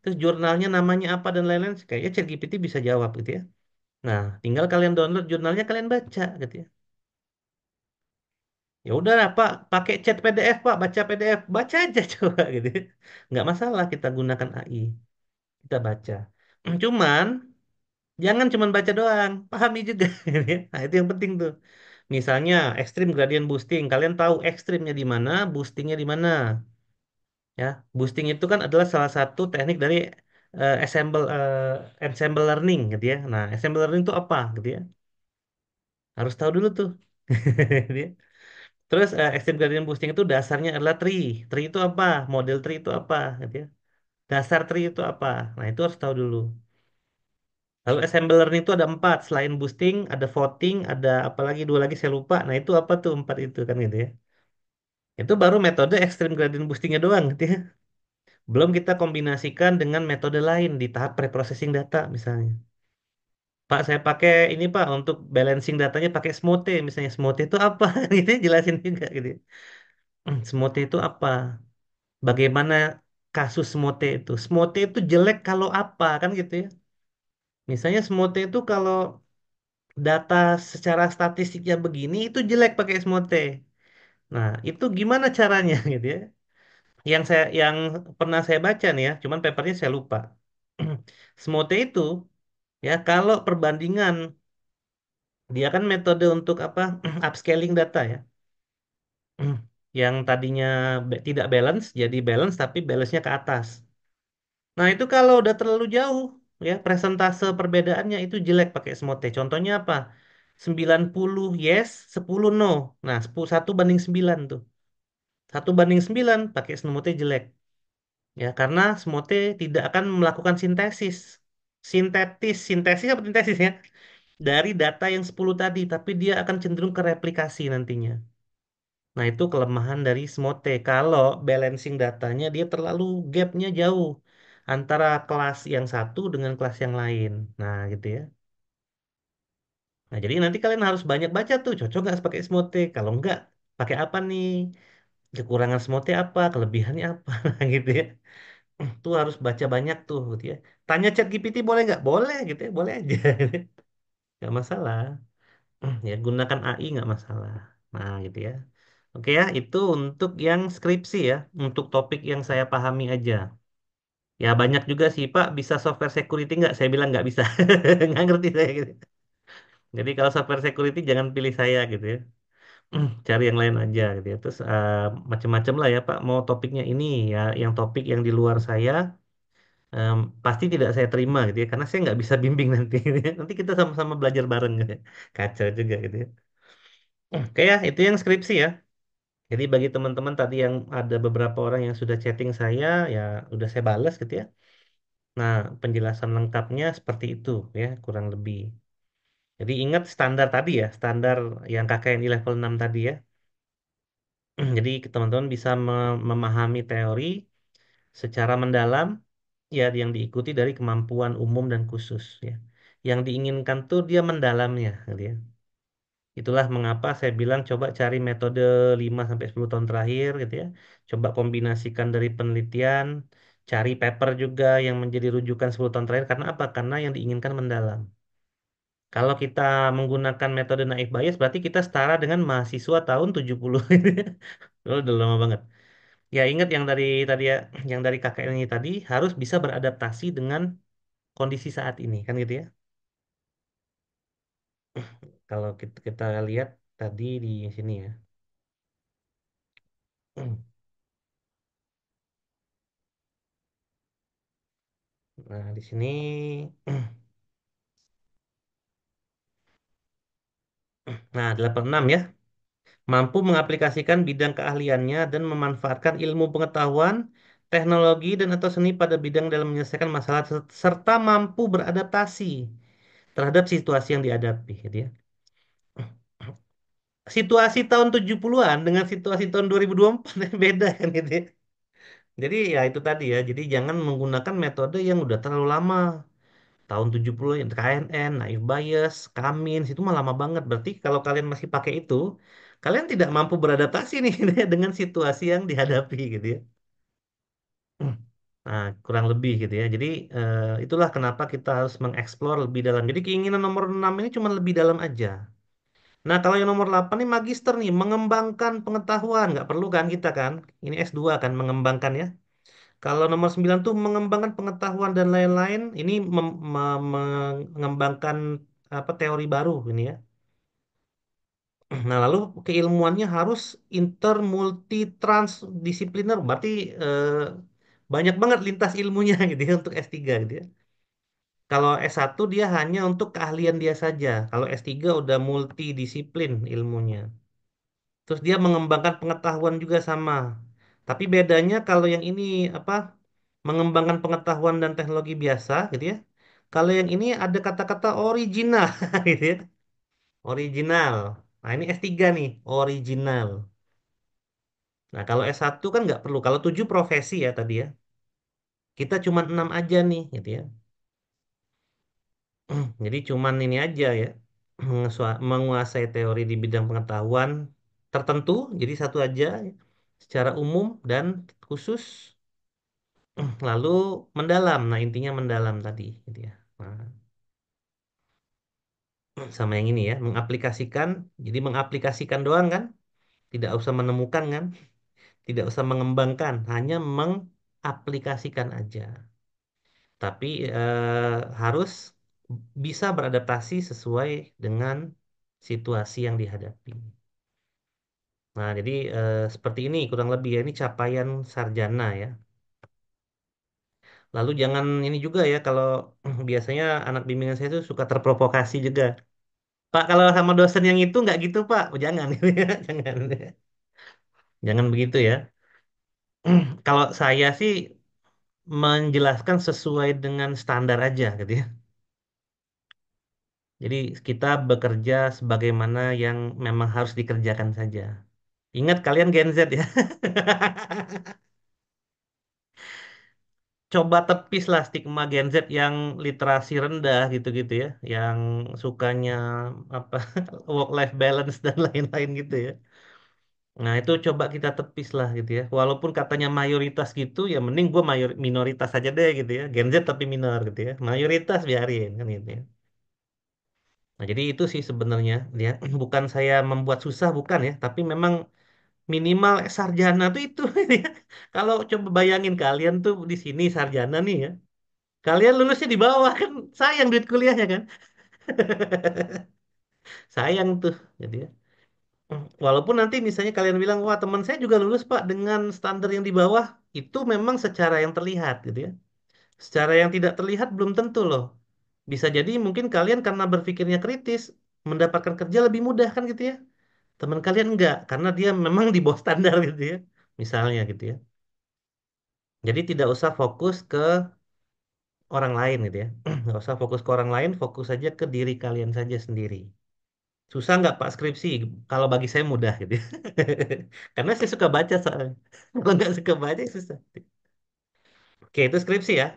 Terus jurnalnya namanya apa dan lain-lain. Kayaknya ChatGPT bisa jawab gitu ya. Nah, tinggal kalian download jurnalnya, kalian baca gitu ya. Ya udah lah, Pak, pakai chat PDF Pak, baca PDF, baca aja coba gitu. Ya. Nggak masalah kita gunakan AI, kita baca. Cuman jangan cuman baca doang, pahami juga. Gitu ya. Nah itu yang penting tuh. Misalnya ekstrim gradient boosting, kalian tahu ekstrimnya di mana, boostingnya di mana, ya. Boosting itu kan adalah salah satu teknik dari ensemble learning, gitu ya. Nah ensemble learning itu apa, gitu ya? Harus tahu dulu tuh. Gitu ya. Terus extreme gradient boosting itu dasarnya adalah tree. Tree itu apa? Model tree itu apa? Gitu ya. Dasar tree itu apa? Nah itu harus tahu dulu. Lalu assembler learning itu ada empat. Selain boosting, ada voting, ada apa lagi dua lagi saya lupa. Nah itu apa tuh empat itu kan gitu ya. Itu baru metode extreme gradient boostingnya doang gitu ya. Belum kita kombinasikan dengan metode lain di tahap preprocessing data misalnya. Pak, saya pakai ini Pak untuk balancing datanya pakai Smote misalnya. Smote itu apa? Gitu ya, jelasin juga gitu ya. Smote itu apa? Bagaimana kasus Smote itu? Smote itu jelek kalau apa kan gitu ya. Misalnya Smote itu kalau data secara statistiknya begini itu jelek pakai Smote. Nah, itu gimana caranya gitu ya? Yang pernah saya baca nih ya, cuman papernya saya lupa. Smote itu ya kalau perbandingan dia kan metode untuk apa? Upscaling data ya. Yang tadinya tidak balance jadi balance tapi balance-nya ke atas. Nah, itu kalau udah terlalu jauh, ya, presentase perbedaannya itu jelek pakai Smote. Contohnya apa? 90 yes, 10 no. Nah, 10, 1 banding 9 tuh. 1 banding 9 pakai Smote jelek. Ya, karena Smote tidak akan melakukan sintesis. Sintesis apa sintesis ya? Dari data yang 10 tadi, tapi dia akan cenderung ke replikasi nantinya. Nah, itu kelemahan dari Smote. Kalau balancing datanya dia terlalu gapnya jauh antara kelas yang satu dengan kelas yang lain. Nah, gitu ya. Nah, jadi nanti kalian harus banyak baca tuh, cocok nggak pakai Smote? Kalau nggak, pakai apa nih? Kekurangan Smote apa? Kelebihannya apa? Nah, gitu ya. Tuh harus baca banyak tuh, gitu ya. Tanya ChatGPT boleh nggak? Boleh, gitu ya. Boleh aja. Nggak masalah. Ya, gunakan AI nggak masalah. Nah, gitu ya. Oke ya, itu untuk yang skripsi ya, untuk topik yang saya pahami aja. Ya banyak juga sih Pak, bisa software security nggak? Saya bilang nggak bisa, nggak ngerti saya gitu. Jadi kalau software security jangan pilih saya gitu ya. Cari yang lain aja gitu ya. Terus macam-macam lah ya Pak. Mau topiknya ini ya, yang topik yang di luar saya pasti tidak saya terima gitu ya, karena saya nggak bisa bimbing nanti. Gitu ya. Nanti kita sama-sama belajar bareng gitu ya. Kacau juga gitu ya. Oke ya, itu yang skripsi ya. Jadi bagi teman-teman tadi yang ada beberapa orang yang sudah chatting saya, ya udah saya balas gitu ya. Nah, penjelasan lengkapnya seperti itu ya, kurang lebih. Jadi ingat standar tadi ya, standar yang KKNI level 6 tadi ya. Jadi teman-teman bisa memahami teori secara mendalam ya yang diikuti dari kemampuan umum dan khusus ya. Yang diinginkan tuh dia mendalamnya gitu ya. Itulah mengapa saya bilang coba cari metode 5 sampai 10 tahun terakhir gitu ya. Coba kombinasikan dari penelitian, cari paper juga yang menjadi rujukan 10 tahun terakhir karena apa? Karena yang diinginkan mendalam. Kalau kita menggunakan metode naif Bayes berarti kita setara dengan mahasiswa tahun 70. Oh, udah lama banget. Ya ingat yang dari tadi ya, yang dari KKN ini tadi harus bisa beradaptasi dengan kondisi saat ini kan gitu ya. Kalau kita lihat tadi di sini ya. Nah, di sini nah 86 ya. Mampu mengaplikasikan bidang keahliannya dan memanfaatkan ilmu pengetahuan, teknologi dan atau seni pada bidang dalam menyelesaikan masalah serta mampu beradaptasi terhadap situasi yang dihadapi gitu ya. Situasi tahun 70-an dengan situasi tahun 2024 beda kan gitu ya. Jadi ya itu tadi ya. Jadi jangan menggunakan metode yang udah terlalu lama. Tahun 70 yang KNN, naif bias, Kamins itu mah lama banget. Berarti kalau kalian masih pakai itu, kalian tidak mampu beradaptasi nih dengan situasi yang dihadapi gitu ya. Nah, kurang lebih gitu ya. Jadi itulah kenapa kita harus mengeksplor lebih dalam. Jadi keinginan nomor 6 ini cuma lebih dalam aja. Nah, kalau yang nomor 8 nih magister nih, mengembangkan pengetahuan. Nggak perlu kan kita kan? Ini S2 kan, mengembangkan ya. Kalau nomor 9 tuh mengembangkan pengetahuan dan lain-lain. Ini mengembangkan apa teori baru ini ya. Nah, lalu keilmuannya harus inter multi transdisipliner. Berarti eh, banyak banget lintas ilmunya gitu ya untuk S3 gitu ya. Kalau S1 dia hanya untuk keahlian dia saja. Kalau S3 udah multidisiplin ilmunya. Terus dia mengembangkan pengetahuan juga sama. Tapi bedanya kalau yang ini apa mengembangkan pengetahuan dan teknologi biasa gitu ya. Kalau yang ini ada kata-kata original gitu ya. Original. Nah, ini S3 nih, original. Nah, kalau S1 kan nggak perlu. Kalau 7 profesi ya tadi ya. Kita cuma 6 aja nih gitu ya. Jadi cuman ini aja ya. Menguasai teori di bidang pengetahuan tertentu, jadi satu aja secara umum dan khusus. Lalu mendalam. Nah, intinya mendalam tadi gitu ya. Nah, sama yang ini ya, mengaplikasikan. Jadi mengaplikasikan doang kan? Tidak usah menemukan kan? Tidak usah mengembangkan, hanya mengaplikasikan aja. Tapi harus bisa beradaptasi sesuai dengan situasi yang dihadapi. Nah, jadi seperti ini kurang lebih ya, ini capaian sarjana ya. Lalu jangan ini juga ya, kalau biasanya anak bimbingan saya itu suka terprovokasi juga. Pak, kalau sama dosen yang itu nggak gitu, Pak. Oh, jangan, jangan, jangan begitu ya. Kalau saya sih menjelaskan sesuai dengan standar aja gitu ya. Jadi kita bekerja sebagaimana yang memang harus dikerjakan saja. Ingat kalian Gen Z ya. Coba tepis lah stigma Gen Z yang literasi rendah gitu-gitu ya, yang sukanya apa work life balance dan lain-lain gitu ya. Nah, itu coba kita tepis lah gitu ya. Walaupun katanya mayoritas gitu, ya mending gue minoritas aja deh gitu ya. Gen Z tapi minor gitu ya. Mayoritas biarin kan gitu ya. Nah, jadi itu sih sebenarnya dia bukan saya membuat susah bukan ya, tapi memang minimal sarjana tuh itu ya. Kalau coba bayangin kalian tuh di sini sarjana nih ya. Kalian lulusnya di bawah kan sayang duit kuliahnya kan. Sayang tuh jadi ya. Walaupun nanti misalnya kalian bilang, wah teman saya juga lulus Pak dengan standar yang di bawah, itu memang secara yang terlihat gitu ya. Secara yang tidak terlihat belum tentu loh. Bisa jadi mungkin kalian karena berpikirnya kritis, mendapatkan kerja lebih mudah kan gitu ya. Teman kalian enggak, karena dia memang di bawah standar gitu ya. Misalnya gitu ya. Jadi tidak usah fokus ke orang lain gitu ya. Nggak usah fokus ke orang lain, fokus saja ke diri kalian saja sendiri. Susah nggak Pak skripsi? Kalau bagi saya mudah gitu ya. Karena saya suka baca soalnya. Kalau nggak suka baca susah. Oke, itu skripsi ya.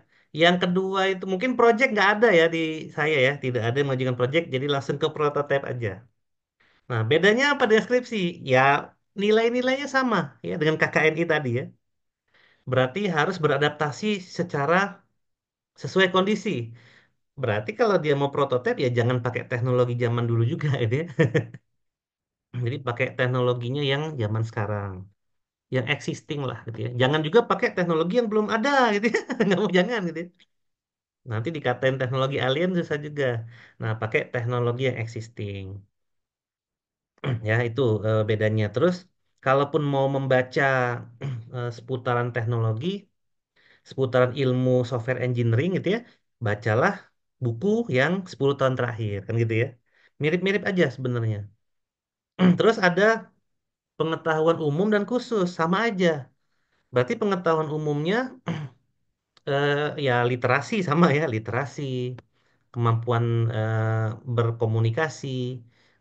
Yang kedua itu mungkin project nggak ada ya di saya ya. Tidak ada yang mengajukan project, jadi langsung ke prototype aja. Nah, bedanya apa dengan skripsi? Ya, nilai-nilainya sama ya dengan KKNI tadi ya. Berarti harus beradaptasi secara sesuai kondisi. Berarti kalau dia mau prototipe ya jangan pakai teknologi zaman dulu juga gitu ya. Jadi pakai teknologinya yang zaman sekarang, yang existing lah gitu ya. Jangan juga pakai teknologi yang belum ada gitu ya. Nggak mau jangan gitu ya. Nanti dikatain teknologi alien susah juga. Nah, pakai teknologi yang existing. Ya, itu bedanya. Terus, kalaupun mau membaca seputaran teknologi, seputaran ilmu software engineering gitu ya, bacalah buku yang 10 tahun terakhir kan gitu ya. Mirip-mirip aja sebenarnya. Terus ada pengetahuan umum dan khusus sama aja. Berarti pengetahuan umumnya ya literasi sama ya, literasi, kemampuan berkomunikasi,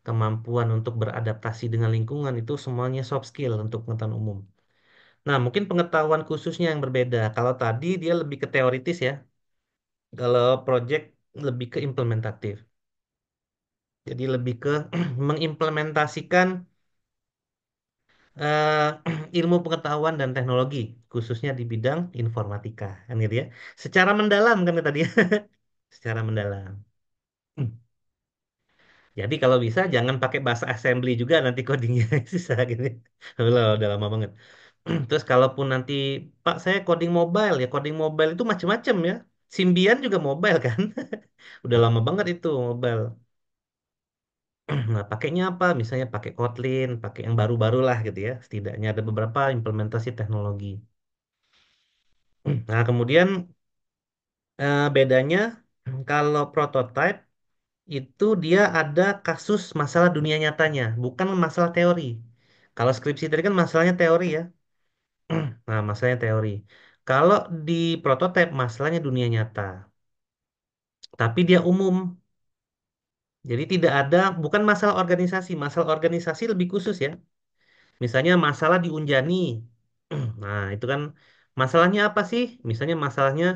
kemampuan untuk beradaptasi dengan lingkungan itu semuanya soft skill untuk pengetahuan umum. Nah, mungkin pengetahuan khususnya yang berbeda. Kalau tadi dia lebih ke teoritis ya. Kalau project lebih ke implementatif. Jadi lebih ke mengimplementasikan eh, ilmu pengetahuan dan teknologi, khususnya di bidang informatika, kan gitu ya. Secara mendalam kan tadi ya. Secara mendalam. Jadi kalau bisa jangan pakai bahasa assembly juga nanti codingnya susah gitu. Udah lama banget. Terus kalaupun nanti Pak saya coding mobile ya coding mobile itu macam-macam ya. Symbian juga mobile kan. Udah lama banget itu mobile. Nah pakainya apa? Misalnya pakai Kotlin, pakai yang baru-baru lah gitu ya. Setidaknya ada beberapa implementasi teknologi. Nah kemudian bedanya kalau prototype itu dia ada kasus masalah dunia nyatanya, bukan masalah teori. Kalau skripsi tadi kan masalahnya teori ya. Nah, masalahnya teori. Kalau di prototipe masalahnya dunia nyata, tapi dia umum. Jadi tidak ada, bukan masalah organisasi. Masalah organisasi lebih khusus ya. Misalnya masalah di Unjani. Nah, itu kan masalahnya apa sih? Misalnya masalahnya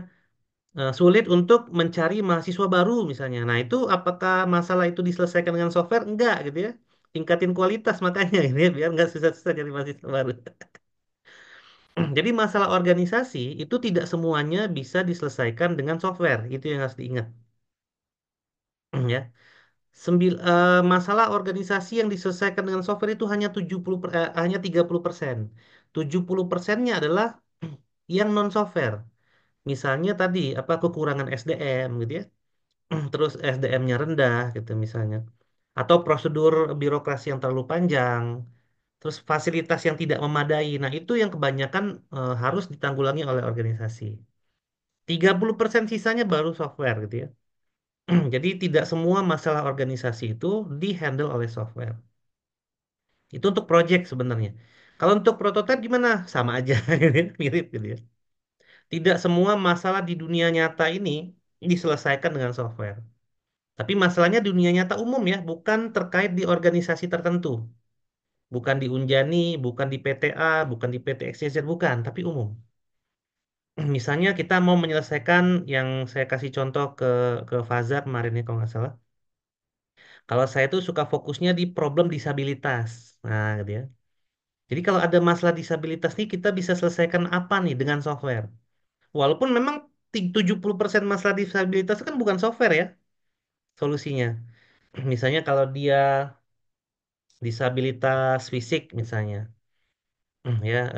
sulit untuk mencari mahasiswa baru misalnya. Nah, itu apakah masalah itu diselesaikan dengan software? Enggak gitu ya. Tingkatin kualitas makanya gitu ya, biar nggak susah-susah cari mahasiswa baru. Jadi masalah organisasi itu tidak semuanya bisa diselesaikan dengan software. Itu yang harus diingat. Ya. Masalah organisasi yang diselesaikan dengan software itu hanya 30%. 70%-nya adalah yang non software. Misalnya tadi apa kekurangan SDM gitu ya. Terus SDM-nya rendah gitu misalnya. Atau prosedur birokrasi yang terlalu panjang. Terus fasilitas yang tidak memadai. Nah, itu yang kebanyakan harus ditanggulangi oleh organisasi. 30% sisanya baru software gitu ya. Jadi tidak semua masalah organisasi itu dihandle oleh software. Itu untuk project sebenarnya. Kalau untuk prototipe gimana? Sama aja, mirip gitu ya. Tidak semua masalah di dunia nyata ini diselesaikan dengan software. Tapi masalahnya di dunia nyata umum ya, bukan terkait di organisasi tertentu. Bukan di Unjani, bukan di PTA, bukan di PT XYZ, bukan, tapi umum. Misalnya kita mau menyelesaikan yang saya kasih contoh ke Faza kemarin ya kalau nggak salah. Kalau saya tuh suka fokusnya di problem disabilitas. Nah, gitu ya. Jadi kalau ada masalah disabilitas nih kita bisa selesaikan apa nih dengan software? Walaupun memang 70% masalah disabilitas itu kan bukan software ya solusinya. Misalnya kalau dia disabilitas fisik misalnya, ya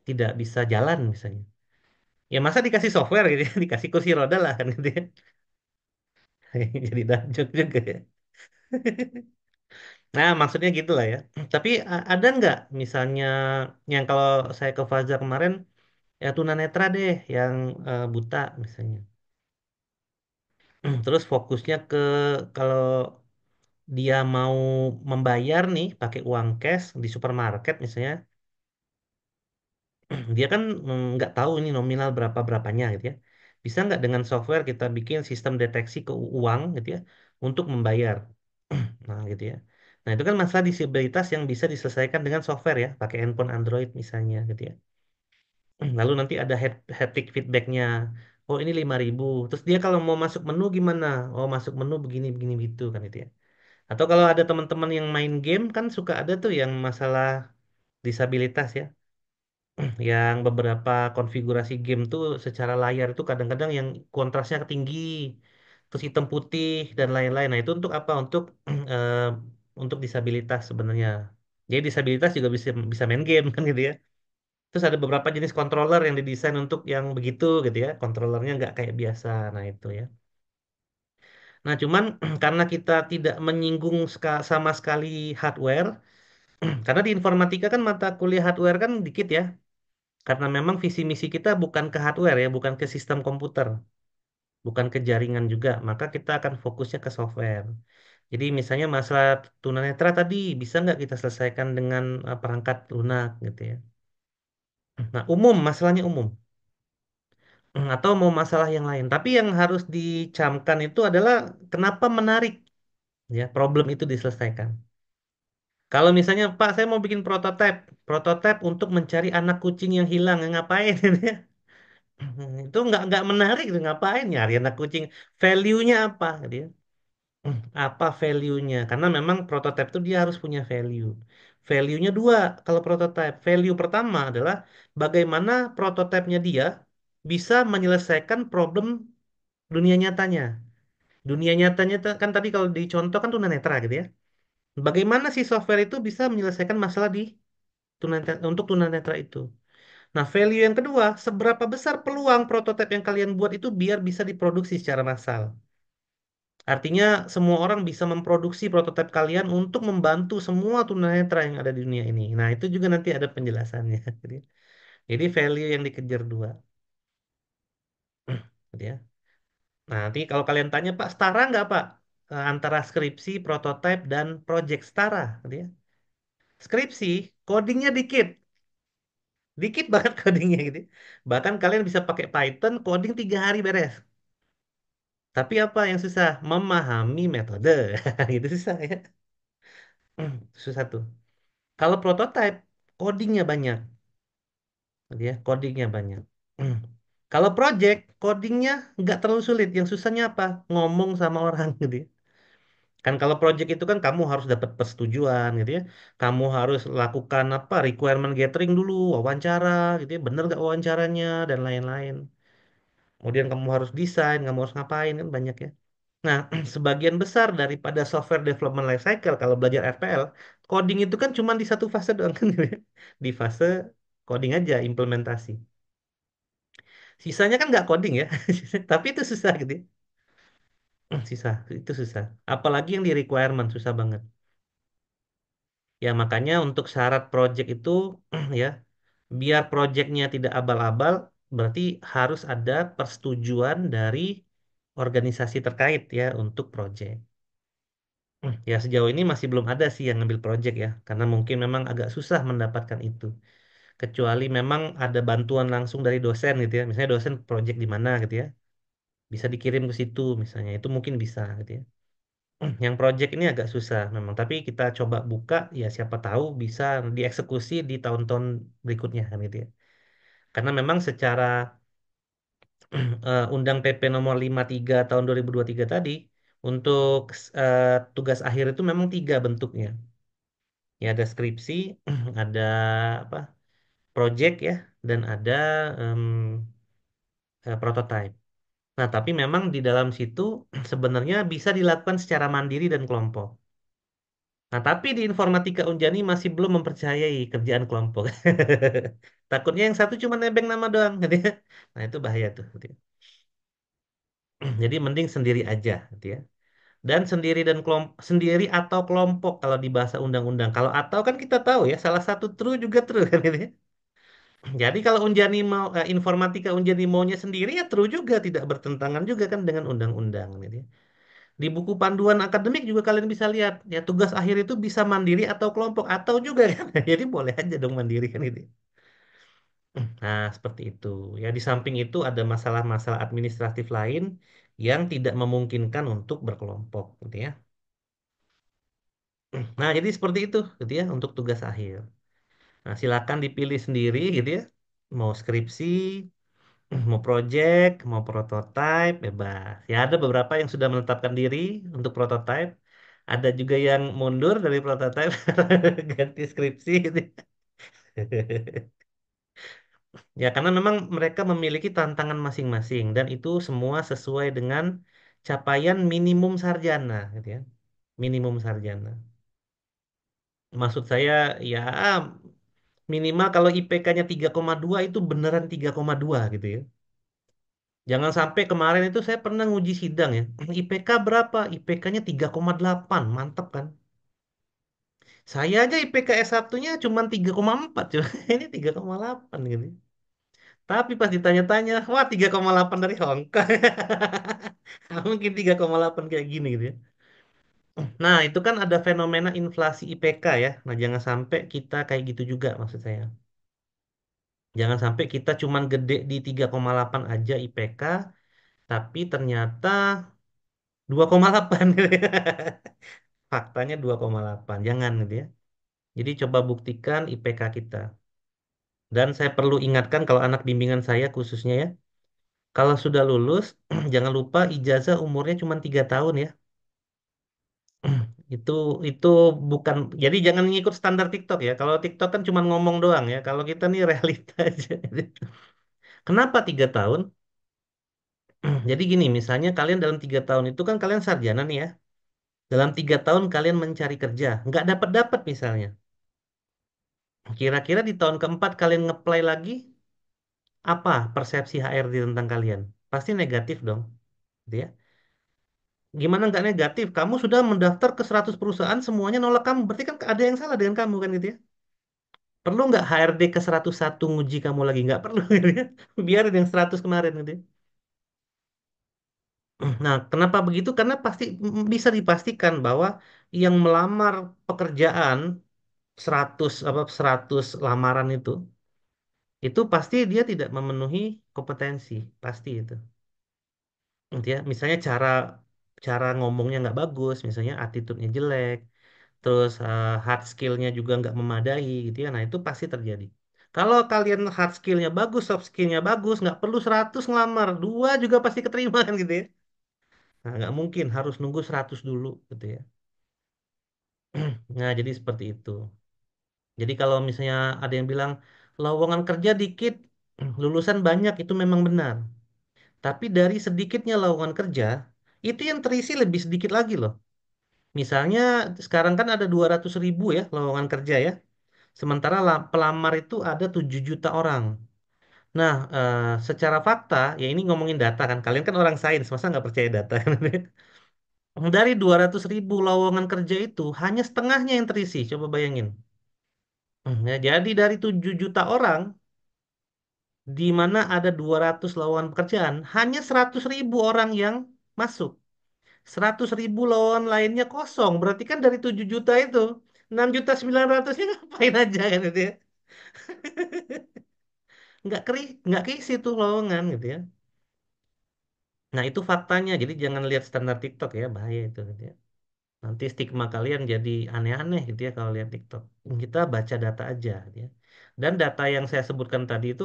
tidak bisa jalan misalnya. Ya masa dikasih software gitu ya, dikasih kursi roda lah kan gitu ya. Jadi danjok juga ya. Nah, maksudnya gitu lah ya. Tapi ada nggak misalnya yang kalau saya ke Faza kemarin ya tunanetra deh yang buta misalnya. Terus fokusnya ke kalau dia mau membayar nih pakai uang cash di supermarket misalnya, dia kan nggak tahu ini nominal berapa berapanya gitu ya. Bisa nggak dengan software kita bikin sistem deteksi ke uang gitu ya untuk membayar. Nah gitu ya. Nah itu kan masalah disabilitas yang bisa diselesaikan dengan software ya, pakai handphone Android misalnya gitu ya. Lalu nanti ada haptic feedbacknya. Oh ini 5.000. Terus dia kalau mau masuk menu gimana? Oh masuk menu begini begini gitu kan itu ya. Atau kalau ada teman-teman yang main game kan suka ada tuh yang masalah disabilitas ya. Yang beberapa konfigurasi game tuh secara layar itu kadang-kadang yang kontrasnya tinggi, terus hitam putih dan lain-lain. Nah itu untuk apa? Untuk eh, untuk disabilitas sebenarnya. Jadi disabilitas juga bisa bisa main game kan gitu ya. Terus ada beberapa jenis controller yang didesain untuk yang begitu gitu ya. Controllernya nggak kayak biasa. Nah itu ya. Nah cuman karena kita tidak menyinggung sama sekali hardware, karena di informatika kan mata kuliah hardware kan dikit ya. Karena memang visi misi kita bukan ke hardware ya, bukan ke sistem komputer, bukan ke jaringan juga. Maka kita akan fokusnya ke software. Jadi misalnya masalah tunanetra tadi bisa nggak kita selesaikan dengan perangkat lunak gitu ya. Nah umum, masalahnya umum. Atau mau masalah yang lain. Tapi yang harus dicamkan itu adalah kenapa menarik ya problem itu diselesaikan. Kalau misalnya, Pak, saya mau bikin prototipe, prototipe untuk mencari anak kucing yang hilang, ngapain? Itu nggak menarik, tuh. Ngapain nyari anak kucing? Value-nya apa? Dia, apa value-nya? Karena memang prototipe itu dia harus punya value. Value-nya dua kalau prototipe. Value pertama adalah bagaimana prototipenya dia bisa menyelesaikan problem dunia nyatanya. Dunia nyatanya kan tadi kalau dicontoh kan tunanetra gitu ya. Bagaimana si software itu bisa menyelesaikan masalah di untuk tunanetra itu. Nah, value yang kedua, seberapa besar peluang prototipe yang kalian buat itu biar bisa diproduksi secara massal. Artinya, semua orang bisa memproduksi prototipe kalian untuk membantu semua tunanetra yang ada di dunia ini. Nah, itu juga nanti ada penjelasannya. Jadi value yang dikejar dua. Gitu ya. Nah, nanti kalau kalian tanya, Pak, setara nggak, Pak? Antara skripsi, prototipe, dan project setara. Gitu ya. Skripsi, codingnya dikit. Dikit banget codingnya gitu. Bahkan kalian bisa pakai Python, coding 3 hari beres. Tapi apa yang susah? Memahami metode. Itu susah ya. Susah tuh. Kalau prototype, codingnya banyak. Gitu ya, codingnya banyak. Kalau project, codingnya nggak terlalu sulit. Yang susahnya apa? Ngomong sama orang gitu ya. Kan kalau project itu kan kamu harus dapat persetujuan gitu ya. Kamu harus lakukan apa? Requirement gathering dulu, wawancara gitu ya. Bener nggak wawancaranya dan lain-lain. Kemudian kamu harus desain, kamu harus ngapain kan banyak ya. Nah, sebagian besar daripada software development lifecycle kalau belajar RPL, coding itu kan cuma di satu fase doang kan, gitu ya. Di fase coding aja, implementasi. Sisanya kan nggak coding ya, tapi itu susah gitu ya. Susah, itu susah. Apalagi yang di requirement susah banget. Ya makanya untuk syarat project itu ya, biar projectnya tidak abal-abal, berarti harus ada persetujuan dari organisasi terkait ya untuk project. Ya sejauh ini masih belum ada sih yang ngambil project ya, karena mungkin memang agak susah mendapatkan itu. Kecuali memang ada bantuan langsung dari dosen gitu ya, misalnya dosen project di mana gitu ya, bisa dikirim ke situ misalnya, itu mungkin bisa gitu ya. Yang project ini agak susah memang, tapi kita coba buka ya siapa tahu bisa dieksekusi di tahun-tahun berikutnya kan gitu ya. Karena memang secara Undang PP nomor 53 tahun 2023 tadi untuk tugas akhir itu memang tiga bentuknya. Ya ada skripsi, ada apa? Project ya, dan ada em, prototype. Nah, tapi memang di dalam situ sebenarnya bisa dilakukan secara mandiri dan kelompok. Nah, tapi di Informatika Unjani masih belum mempercayai kerjaan kelompok. Takutnya yang satu cuma nebeng nama doang, gitu ya. Nah, itu bahaya tuh, gitu ya. Jadi mending sendiri aja, gitu ya. Dan sendiri dan kelompok sendiri atau kelompok kalau di bahasa undang-undang. Kalau atau kan kita tahu ya, salah satu true juga true kan gitu ya. Jadi kalau Unjani mau informatika Unjani maunya sendiri ya true juga tidak bertentangan juga kan dengan undang-undang gitu ya. Di buku panduan akademik juga kalian bisa lihat ya tugas akhir itu bisa mandiri atau kelompok atau juga kan. Jadi boleh aja dong mandiri kan gitu. Nah, seperti itu. Ya di samping itu ada masalah-masalah administratif lain yang tidak memungkinkan untuk berkelompok gitu ya. Nah, jadi seperti itu gitu ya untuk tugas akhir. Nah, silakan dipilih sendiri gitu ya. Mau skripsi, mau project, mau prototype, bebas. Ya ada beberapa yang sudah menetapkan diri untuk prototype. Ada juga yang mundur dari prototype ganti skripsi gitu. Ya karena memang mereka memiliki tantangan masing-masing dan itu semua sesuai dengan capaian minimum sarjana gitu ya. Minimum sarjana. Maksud saya ya minimal kalau IPK-nya 3,2 itu beneran 3,2 gitu ya. Jangan sampai kemarin itu saya pernah nguji sidang ya. IPK berapa? IPK-nya 3,8. Mantap kan? Saya aja IPK S1-nya cuma 3,4. Cuma ini 3,8 gitu. Tapi pas ditanya-tanya, wah 3,8 dari Hongkong. Mungkin 3,8 kayak gini gitu ya. Nah, itu kan ada fenomena inflasi IPK ya. Nah, jangan sampai kita kayak gitu juga maksud saya. Jangan sampai kita cuman gede di 3,8 aja IPK, tapi ternyata 2,8 gitu ya. Faktanya 2,8. Jangan gitu ya. Jadi coba buktikan IPK kita. Dan saya perlu ingatkan kalau anak bimbingan saya khususnya ya, kalau sudah lulus, jangan lupa ijazah umurnya cuma 3 tahun ya. Itu itu bukan, jadi jangan ngikut standar TikTok ya. Kalau TikTok kan cuma ngomong doang ya. Kalau kita nih realita aja. Kenapa 3 tahun? Jadi gini, misalnya kalian dalam 3 tahun itu kan kalian sarjana nih ya. Dalam 3 tahun kalian mencari kerja, nggak dapat-dapat misalnya. Kira-kira di tahun keempat kalian ngeplay lagi, apa persepsi HRD tentang kalian? Pasti negatif dong, gitu ya. Gimana nggak negatif? Kamu sudah mendaftar ke 100 perusahaan, semuanya nolak kamu. Berarti kan ada yang salah dengan kamu kan gitu ya. Perlu nggak HRD ke 101 nguji kamu lagi? Nggak perlu gitu ya. Biarin yang 100 kemarin gitu ya. Nah, kenapa begitu? Karena pasti bisa dipastikan bahwa yang melamar pekerjaan 100 apa 100 lamaran itu pasti dia tidak memenuhi kompetensi, pasti itu. Gitu ya, misalnya cara cara ngomongnya nggak bagus, misalnya attitude-nya jelek, terus hard skill-nya juga nggak memadai gitu ya. Nah, itu pasti terjadi. Kalau kalian hard skill-nya bagus, soft skill-nya bagus, nggak perlu 100 ngelamar, dua juga pasti keterima kan gitu ya. Nah, nggak mungkin harus nunggu 100 dulu gitu ya. Nah, jadi seperti itu. Jadi kalau misalnya ada yang bilang lowongan kerja dikit, lulusan banyak, itu memang benar. Tapi dari sedikitnya lowongan kerja, itu yang terisi lebih sedikit lagi loh. Misalnya sekarang kan ada 200 ribu ya lowongan kerja ya. Sementara pelamar itu ada 7 juta orang. Nah, secara fakta, ya ini ngomongin data kan. Kalian kan orang sains, masa nggak percaya data? Dari 200 ribu lowongan kerja itu, hanya setengahnya yang terisi. Coba bayangin. Ya, jadi dari 7 juta orang, di mana ada 200 lowongan pekerjaan, hanya 100 ribu orang yang masuk. 100 ribu lowongan lainnya kosong. Berarti kan dari 7 juta itu, 6.900.000 ngapain aja kan gitu ya. Nggak keisi tuh lowongan gitu ya. Nah itu faktanya. Jadi jangan lihat standar TikTok ya, bahaya itu gitu ya. Nanti stigma kalian jadi aneh-aneh gitu ya kalau lihat TikTok. Kita baca data aja gitu ya. Dan data yang saya sebutkan tadi itu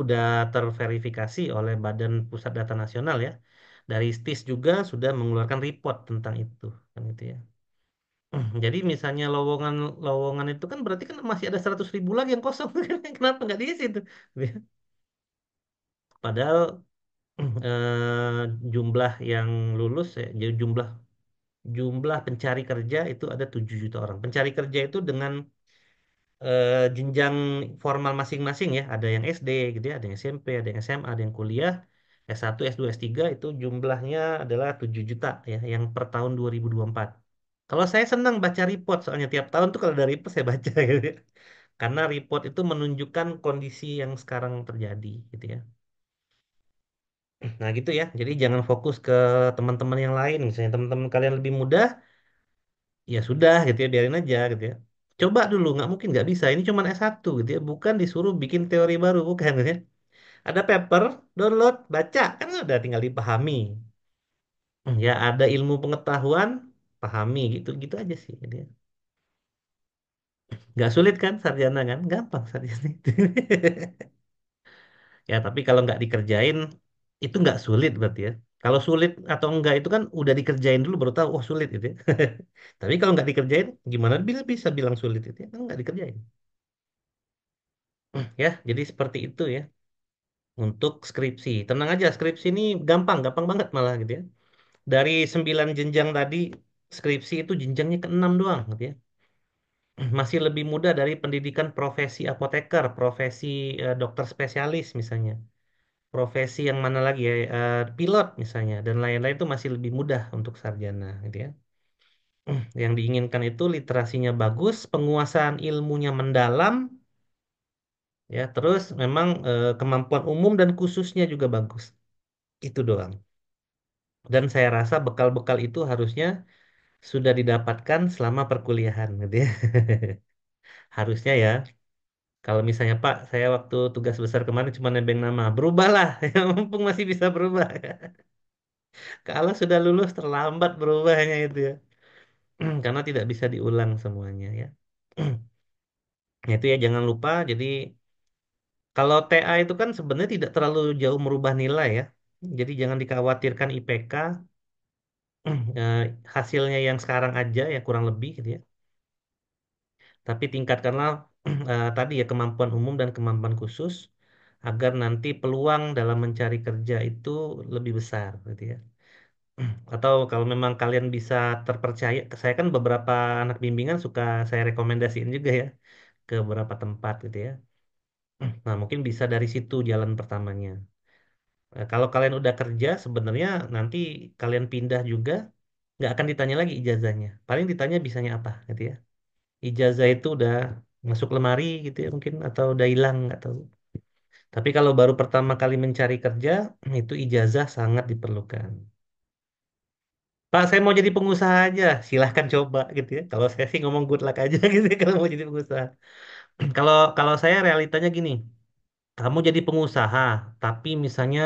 udah terverifikasi oleh Badan Pusat Data Nasional ya. Dari STIS juga sudah mengeluarkan report tentang itu kan gitu ya. Jadi misalnya lowongan lowongan itu kan berarti kan masih ada 100 ribu lagi yang kosong. Kenapa nggak diisi itu? Padahal jumlah yang lulus ya, jumlah jumlah pencari kerja itu ada 7 juta orang. Pencari kerja itu dengan jenjang formal masing-masing ya. Ada yang SD gitu ya, ada yang SMP, ada yang SMA, ada yang kuliah. S1, S2, S3 itu jumlahnya adalah 7 juta ya, yang per tahun 2024. Kalau saya senang baca report, soalnya tiap tahun tuh kalau ada report saya baca gitu ya. Karena report itu menunjukkan kondisi yang sekarang terjadi gitu ya. Nah gitu ya, jadi jangan fokus ke teman-teman yang lain. Misalnya teman-teman kalian lebih mudah, ya sudah gitu ya, biarin aja gitu ya. Coba dulu, nggak mungkin nggak bisa. Ini cuma S1 gitu ya, bukan disuruh bikin teori baru, bukan gitu ya. Ada paper, download, baca, kan udah tinggal dipahami. Ya ada ilmu pengetahuan, pahami gitu, gitu aja sih. Gitu ya. Nggak sulit kan sarjana kan? Gampang sarjana itu. Ya, tapi kalau nggak dikerjain, itu nggak sulit berarti ya. Kalau sulit atau enggak itu kan udah dikerjain dulu baru tahu, oh sulit gitu ya. Tapi kalau nggak dikerjain, gimana bisa bilang sulit itu ya? Kan nggak dikerjain. Ya, jadi seperti itu ya. Untuk skripsi. Tenang aja, skripsi ini gampang, gampang banget malah gitu ya. Dari 9 jenjang tadi, skripsi itu jenjangnya ke-6 doang gitu ya. Masih lebih mudah dari pendidikan profesi apoteker, profesi dokter spesialis misalnya. Profesi yang mana lagi ya, pilot misalnya, dan lain-lain itu masih lebih mudah untuk sarjana gitu ya. Yang diinginkan itu literasinya bagus, penguasaan ilmunya mendalam, ya, terus memang kemampuan umum dan khususnya juga bagus. Itu doang. Dan saya rasa bekal-bekal itu harusnya sudah didapatkan selama perkuliahan gitu ya. Harusnya ya. Kalau misalnya Pak, saya waktu tugas besar kemarin cuma nebeng nama, berubahlah. Ya, mumpung masih bisa berubah. Kalau sudah lulus terlambat berubahnya itu ya. Karena tidak bisa diulang semuanya ya. Nah, itu ya jangan lupa. Jadi kalau TA itu kan sebenarnya tidak terlalu jauh merubah nilai ya. Jadi jangan dikhawatirkan IPK, eh, hasilnya yang sekarang aja ya kurang lebih gitu ya. Tapi tingkatkanlah tadi ya kemampuan umum dan kemampuan khusus agar nanti peluang dalam mencari kerja itu lebih besar gitu ya. Atau kalau memang kalian bisa terpercaya, saya kan beberapa anak bimbingan suka saya rekomendasiin juga ya ke beberapa tempat gitu ya. Nah, mungkin bisa dari situ jalan pertamanya. Kalau kalian udah kerja, sebenarnya nanti kalian pindah juga, nggak akan ditanya lagi ijazahnya. Paling ditanya bisanya apa, gitu ya. Ijazah itu udah masuk lemari gitu ya mungkin, atau udah hilang, nggak tahu. Tapi kalau baru pertama kali mencari kerja, itu ijazah sangat diperlukan. Pak, saya mau jadi pengusaha aja, silahkan coba gitu ya. Kalau saya sih ngomong good luck aja gitu ya, kalau mau jadi pengusaha. Kalau kalau saya realitanya gini, kamu jadi pengusaha, tapi misalnya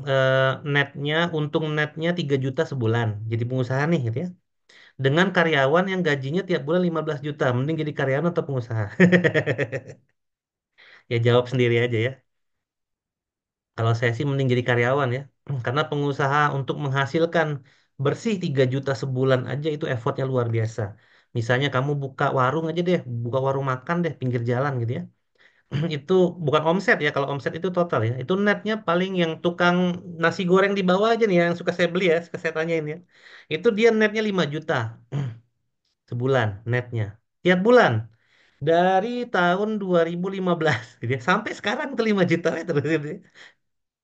eh, untung netnya 3 juta sebulan. Jadi pengusaha nih gitu ya. Dengan karyawan yang gajinya tiap bulan 15 juta. Mending jadi karyawan atau pengusaha? Ya jawab sendiri aja ya. Kalau saya sih mending jadi karyawan ya. Karena pengusaha untuk menghasilkan bersih 3 juta sebulan aja itu effortnya luar biasa. Misalnya kamu buka warung aja deh, buka warung makan deh pinggir jalan gitu ya. Itu bukan omset ya, kalau omset itu total ya. Itu netnya paling yang tukang nasi goreng di bawah aja nih yang suka saya beli ya, suka saya tanyain ya. Itu dia netnya 5 juta sebulan netnya. Tiap bulan dari tahun 2015 gitu ya, sampai sekarang tuh 5 juta ya terus gitu ya.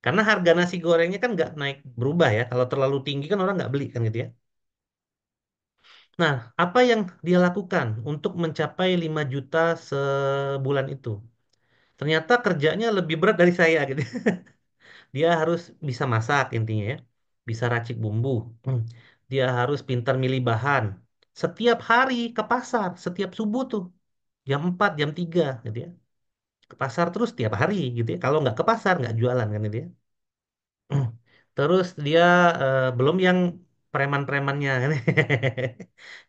Karena harga nasi gorengnya kan nggak naik berubah ya. Kalau terlalu tinggi kan orang nggak beli kan gitu ya. Nah, apa yang dia lakukan untuk mencapai 5 juta sebulan itu? Ternyata kerjanya lebih berat dari saya gitu. Dia harus bisa masak intinya ya. Bisa racik bumbu. Hmm. Dia harus pintar milih bahan. Setiap hari ke pasar, setiap subuh tuh. Jam 4 jam 3 gitu ya. Ke pasar terus tiap hari gitu ya. Kalau nggak ke pasar, nggak jualan kan gitu ya. Hmm. Terus dia belum yang preman-premannya kan.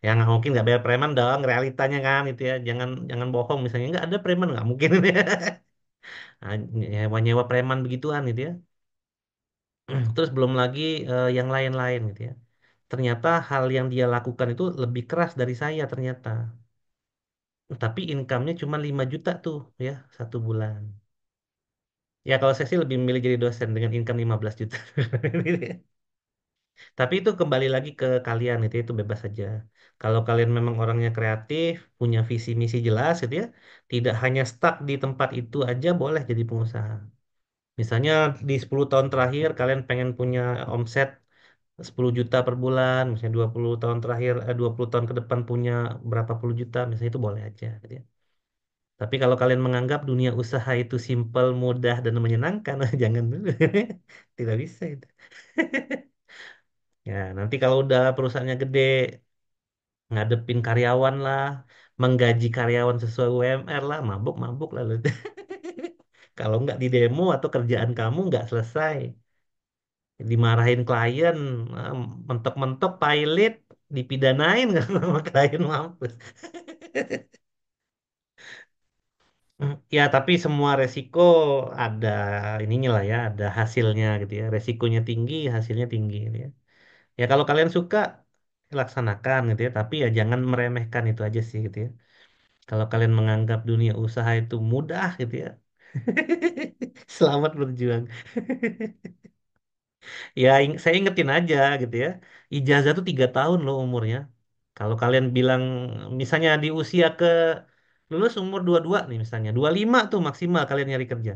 Ya nggak mungkin nggak bayar preman dong, realitanya kan itu ya. Jangan jangan bohong misalnya nggak ada preman nggak mungkin. Nah, nyewa-nyewa preman begituan gitu ya. Terus belum lagi yang lain-lain gitu ya. Ternyata hal yang dia lakukan itu lebih keras dari saya ternyata. Tapi income-nya cuma 5 juta tuh ya satu bulan. Ya kalau saya sih lebih memilih jadi dosen dengan income 15 juta. Tapi itu kembali lagi ke kalian itu bebas saja. Kalau kalian memang orangnya kreatif, punya visi misi jelas gitu ya, tidak hanya stuck di tempat itu aja boleh jadi pengusaha. Misalnya di 10 tahun terakhir kalian pengen punya omset 10 juta per bulan, misalnya 20 tahun terakhir, 20 tahun ke depan punya berapa puluh juta, misalnya itu boleh aja gitu ya. Tapi kalau kalian menganggap dunia usaha itu simple, mudah, dan menyenangkan, jangan dulu. Tidak bisa itu. Ya, nanti kalau udah perusahaannya gede, ngadepin karyawan lah, menggaji karyawan sesuai UMR lah, mabuk-mabuk lah. Lu. Kalau nggak di demo atau kerjaan kamu nggak selesai, dimarahin klien, eh, mentok-mentok pilot, dipidanain kan sama klien mampus. Ya, tapi semua resiko ada ininya lah ya, ada hasilnya gitu ya. Resikonya tinggi, hasilnya tinggi gitu ya. Ya kalau kalian suka laksanakan gitu ya, tapi ya jangan meremehkan itu aja sih gitu ya. Kalau kalian menganggap dunia usaha itu mudah gitu ya. Selamat berjuang. Ya, saya ingetin aja gitu ya. Ijazah tuh 3 tahun loh umurnya. Kalau kalian bilang misalnya di usia ke lulus umur 22 nih misalnya, 25 tuh maksimal kalian nyari kerja.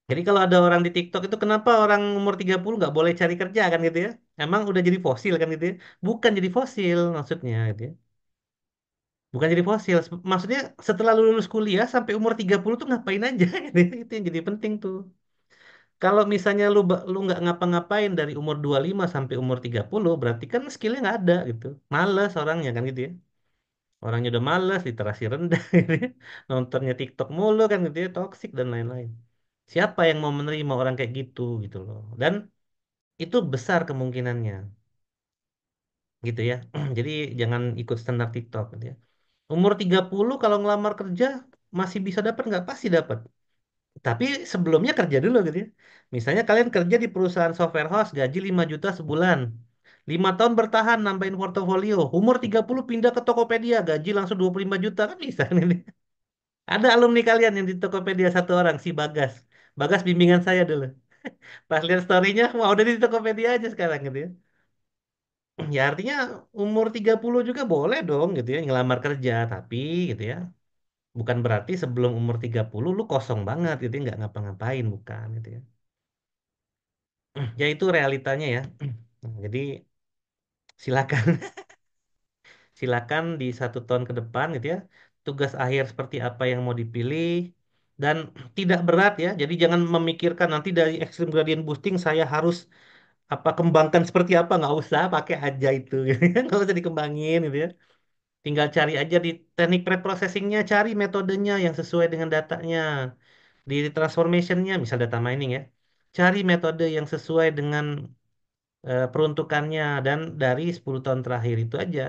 Jadi kalau ada orang di TikTok itu kenapa orang umur 30 nggak boleh cari kerja kan gitu ya? Emang udah jadi fosil kan gitu ya? Bukan jadi fosil maksudnya gitu ya. Bukan jadi fosil. Maksudnya setelah lu lulus kuliah sampai umur 30 tuh ngapain aja? Itu yang jadi penting tuh. Kalau misalnya lu nggak ngapa-ngapain dari umur 25 sampai umur 30 berarti kan skillnya nggak ada gitu. Males orangnya kan gitu ya. Orangnya udah males, literasi rendah, gitu ya. Nontonnya TikTok mulu kan gitu ya, toksik dan lain-lain. Siapa yang mau menerima orang kayak gitu loh. Dan itu besar kemungkinannya gitu ya. Jadi jangan ikut standar TikTok gitu ya. Umur 30 kalau ngelamar kerja masih bisa dapat nggak? Pasti dapat. Tapi sebelumnya kerja dulu gitu ya. Misalnya kalian kerja di perusahaan software house, gaji 5 juta sebulan. 5 tahun bertahan, nambahin portofolio. Umur 30 pindah ke Tokopedia, gaji langsung 25 juta. Kan bisa nih. Ada alumni kalian yang di Tokopedia satu orang, si Bagas. Bagas bimbingan saya dulu. Pas lihat story-nya, wah udah di Tokopedia aja sekarang gitu ya. Ya artinya umur 30 juga boleh dong gitu ya, ngelamar kerja. Tapi gitu ya, bukan berarti sebelum umur 30 lu kosong banget gitu ya, nggak ngapa-ngapain, bukan gitu ya. Ya itu realitanya ya. Jadi silakan silakan di 1 tahun ke depan gitu ya. Tugas akhir seperti apa yang mau dipilih dan tidak berat ya. Jadi jangan memikirkan nanti dari extreme gradient boosting saya harus apa kembangkan seperti apa, nggak usah pakai aja itu gitu ya. Nggak usah dikembangin gitu ya. Tinggal cari aja di teknik preprocessingnya, cari metodenya yang sesuai dengan datanya. Di transformationnya, misal data mining ya, cari metode yang sesuai dengan peruntukannya dan dari 10 tahun terakhir itu aja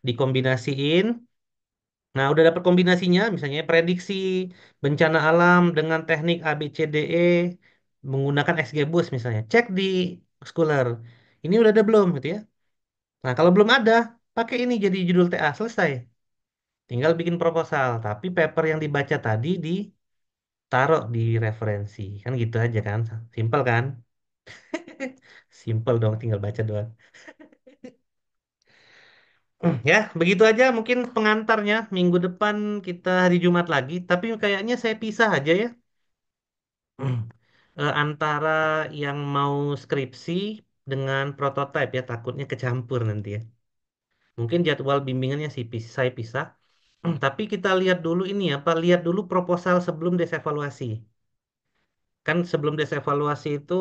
dikombinasiin. Nah, udah dapat kombinasinya, misalnya prediksi bencana alam dengan teknik A B C D E menggunakan XGBoost misalnya. Cek di Scholar. Ini udah ada belum gitu ya. Nah, kalau belum ada, pakai ini jadi judul TA selesai. Tinggal bikin proposal, tapi paper yang dibaca tadi ditaruh di referensi. Kan gitu aja kan. Simple kan? Simple dong, tinggal baca doang. Ya, begitu aja mungkin pengantarnya. Minggu depan kita hari Jumat lagi, tapi kayaknya saya pisah aja ya. Antara yang mau skripsi dengan prototipe ya, takutnya kecampur nanti ya. Mungkin jadwal bimbingannya sih saya pisah. Tapi kita lihat dulu ini apa, lihat dulu proposal sebelum desevaluasi. Kan sebelum desevaluasi itu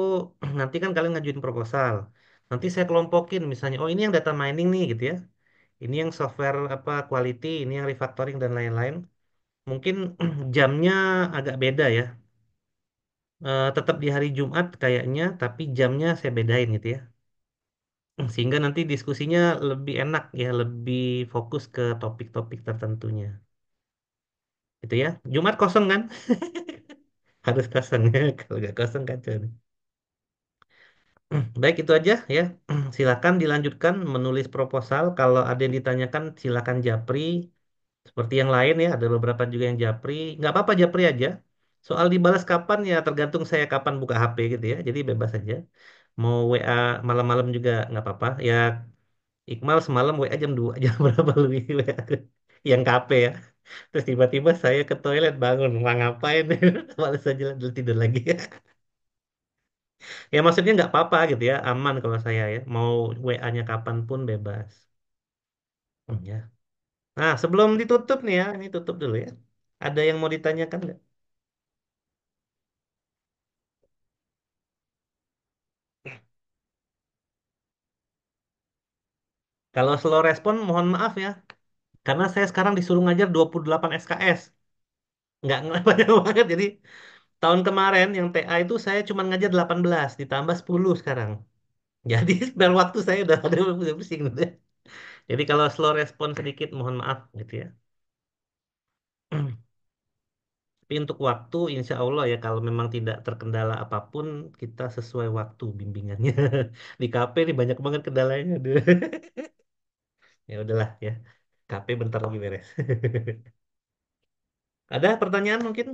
nanti kan kalian ngajuin proposal. Nanti saya kelompokin misalnya, oh ini yang data mining nih gitu ya. Ini yang software apa quality, ini yang refactoring dan lain-lain. Mungkin jamnya agak beda ya. Tetap di hari Jumat kayaknya, tapi jamnya saya bedain gitu ya. Sehingga nanti diskusinya lebih enak ya, lebih fokus ke topik-topik tertentunya. Itu ya. Jumat kosong kan? Harus kosong ya. Kalau nggak kosong kacau nih. Baik itu aja ya. Silakan dilanjutkan menulis proposal. Kalau ada yang ditanyakan silakan japri. Seperti yang lain ya, ada beberapa juga yang japri. Nggak apa-apa japri aja. Soal dibalas kapan ya tergantung saya kapan buka HP gitu ya. Jadi bebas aja. Mau WA malam-malam juga nggak apa-apa. Ya Iqmal semalam WA jam 2 jam berapa lebih WA yang KP ya. Terus tiba-tiba saya ke toilet bangun. Mau ngapain? Males aja lah, dulu tidur lagi. Ya maksudnya nggak apa-apa gitu ya. Aman kalau saya ya. Mau WA-nya kapan pun bebas. Ya. Nah sebelum ditutup nih ya. Ini tutup dulu ya. Ada yang mau ditanyakan nggak? Kalau slow respon, mohon maaf ya. Karena saya sekarang disuruh ngajar 28 SKS. Nggak banyak banget. Jadi tahun kemarin yang TA itu saya cuma ngajar 18. Ditambah 10 sekarang. Jadi dalam waktu saya udah pusing gitu ya. Jadi kalau slow respon sedikit, mohon maaf gitu ya. Tapi untuk waktu, insya Allah ya kalau memang tidak terkendala apapun, kita sesuai waktu bimbingannya. Di KP ini banyak banget kendalanya. Aduh. Ya udahlah ya. KP bentar lagi beres. Ada pertanyaan mungkin?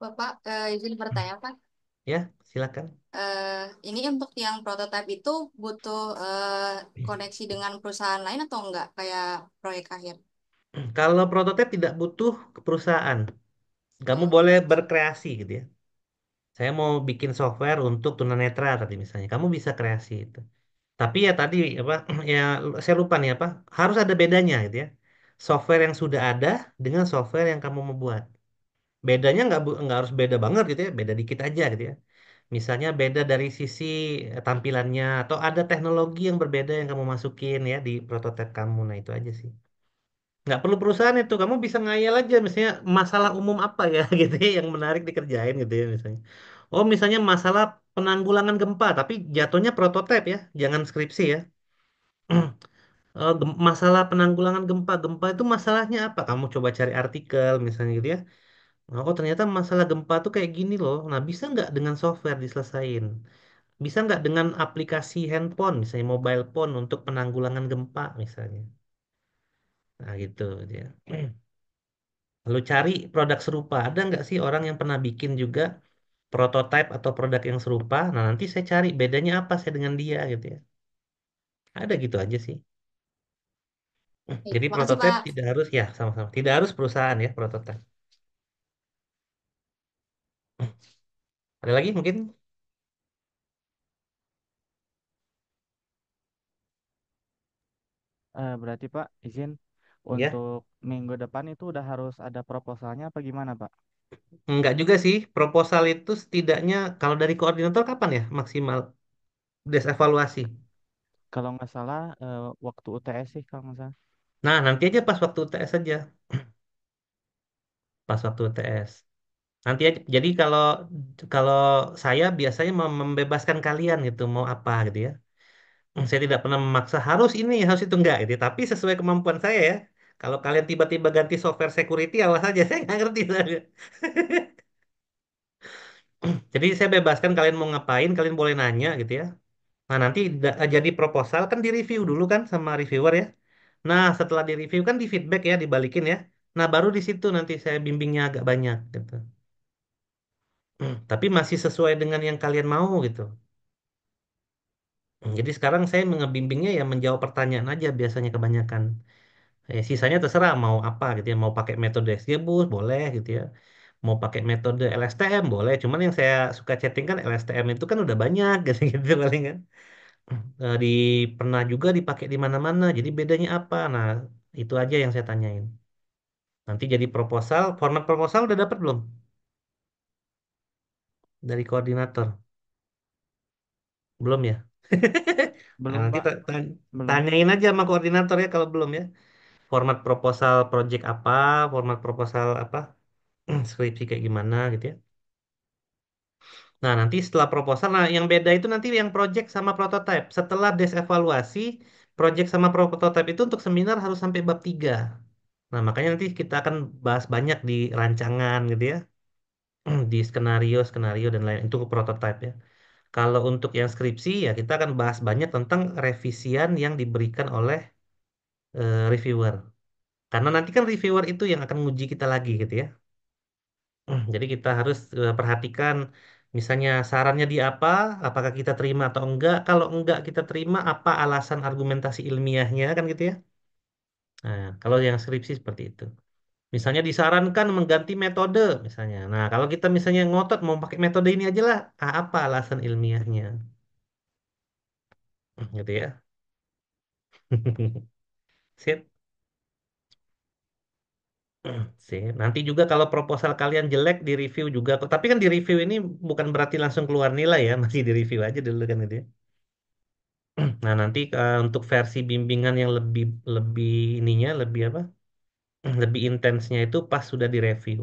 Bapak, izin bertanya, Pak. Ya, silakan. Ini untuk yang prototipe itu butuh koneksi dengan perusahaan lain atau enggak? Kayak proyek akhir. Kalau prototipe tidak butuh ke perusahaan, kamu Oh, boleh berkreasi gitu ya. Saya mau bikin software untuk tunanetra tadi misalnya, kamu bisa kreasi itu. Tapi ya tadi apa ya saya lupa nih apa harus ada bedanya gitu ya. Software yang sudah ada dengan software yang kamu mau buat. Bedanya nggak harus beda banget gitu ya, beda dikit aja gitu ya. Misalnya beda dari sisi tampilannya atau ada teknologi yang berbeda yang kamu masukin ya di prototipe kamu. Nah itu aja sih. Nggak perlu perusahaan itu, kamu bisa ngayal aja misalnya masalah umum apa ya gitu ya yang menarik dikerjain gitu ya misalnya. Oh misalnya masalah penanggulangan gempa, tapi jatuhnya prototipe ya, jangan skripsi ya. Masalah penanggulangan gempa. Gempa itu masalahnya apa? Kamu coba cari artikel misalnya gitu ya. Oh, ternyata masalah gempa tuh kayak gini loh. Nah, bisa nggak dengan software diselesain? Bisa nggak dengan aplikasi handphone, misalnya mobile phone untuk penanggulangan gempa misalnya. Nah, gitu dia. Lalu cari produk serupa. Ada nggak sih orang yang pernah bikin juga prototype atau produk yang serupa? Nah, nanti saya cari bedanya apa saya dengan dia gitu ya. Ada gitu aja sih. Baik, Jadi makasih prototype Pak. tidak harus ya sama-sama. Tidak harus perusahaan ya prototype. Ada lagi mungkin? Berarti Pak, izin Ya, untuk minggu depan itu udah harus ada proposalnya apa gimana Pak? enggak juga sih. Proposal itu setidaknya kalau dari koordinator kapan ya maksimal des evaluasi? Kalau nggak salah waktu UTS sih kalau nggak salah. Nah, nanti aja pas waktu UTS aja. Pas waktu UTS. Nanti aja. Jadi kalau kalau saya biasanya membebaskan kalian gitu mau apa gitu ya. Saya tidak pernah memaksa harus ini, harus itu enggak gitu. Tapi sesuai kemampuan saya ya. Kalau kalian tiba-tiba ganti software security, awas aja. Saya nggak ngerti. Saya. Jadi saya bebaskan kalian mau ngapain, kalian boleh nanya gitu ya. Nah nanti jadi proposal kan di-review dulu kan sama reviewer ya. Nah setelah di-review kan di-feedback ya, dibalikin ya. Nah baru di situ nanti saya bimbingnya agak banyak gitu. Tapi masih sesuai dengan yang kalian mau gitu. Jadi sekarang saya ngebimbingnya ya menjawab pertanyaan aja biasanya kebanyakan. Sisanya terserah mau apa gitu ya, mau pakai metode XGBoost boleh gitu ya, mau pakai metode LSTM boleh. Cuman yang saya suka chatting kan LSTM itu kan udah banyak gitu gitu paling kan. Di pernah juga dipakai di mana-mana. Jadi bedanya apa? Nah itu aja yang saya tanyain. Nanti jadi proposal, format proposal udah dapat belum dari koordinator? Belum ya? Nah, Belum nanti Pak, belum. tanyain aja sama koordinator ya kalau belum ya. Format proposal project apa, format proposal apa, skripsi kayak gimana gitu ya. Nah, nanti setelah proposal, nah yang beda itu nanti yang project sama prototype. Setelah des evaluasi, project sama prototype itu untuk seminar harus sampai bab 3. Nah, makanya nanti kita akan bahas banyak di rancangan gitu ya, di skenario dan lain itu prototype ya. Kalau untuk yang skripsi ya kita akan bahas banyak tentang revisian yang diberikan oleh reviewer. Karena nanti kan reviewer itu yang akan nguji kita lagi gitu ya. Jadi kita harus perhatikan misalnya sarannya di apa, apakah kita terima atau enggak. Kalau enggak kita terima, apa alasan argumentasi ilmiahnya kan gitu ya. Nah, kalau yang skripsi seperti itu. Misalnya disarankan mengganti metode misalnya. Nah, kalau kita misalnya ngotot mau pakai metode ini aja lah, apa alasan ilmiahnya? Gitu ya. Sip. Sip. Nanti juga kalau proposal kalian jelek di review juga. Tapi kan di review ini bukan berarti langsung keluar nilai ya, masih di review aja dulu kan gitu ya. Nah, nanti untuk versi bimbingan yang lebih lebih ininya lebih apa? Lebih intensnya itu pas sudah direview.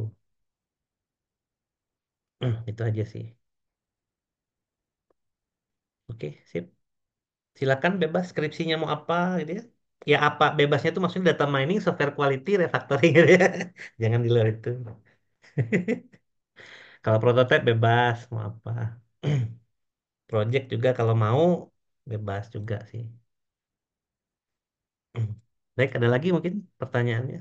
Itu aja sih. Oke, sip. Silakan bebas skripsinya mau apa gitu ya. Ya apa bebasnya itu maksudnya data mining, software quality, refactoring gitu ya. Jangan di luar itu. Kalau prototype bebas mau apa. Project juga kalau mau bebas juga sih. Baik, ada lagi mungkin pertanyaannya.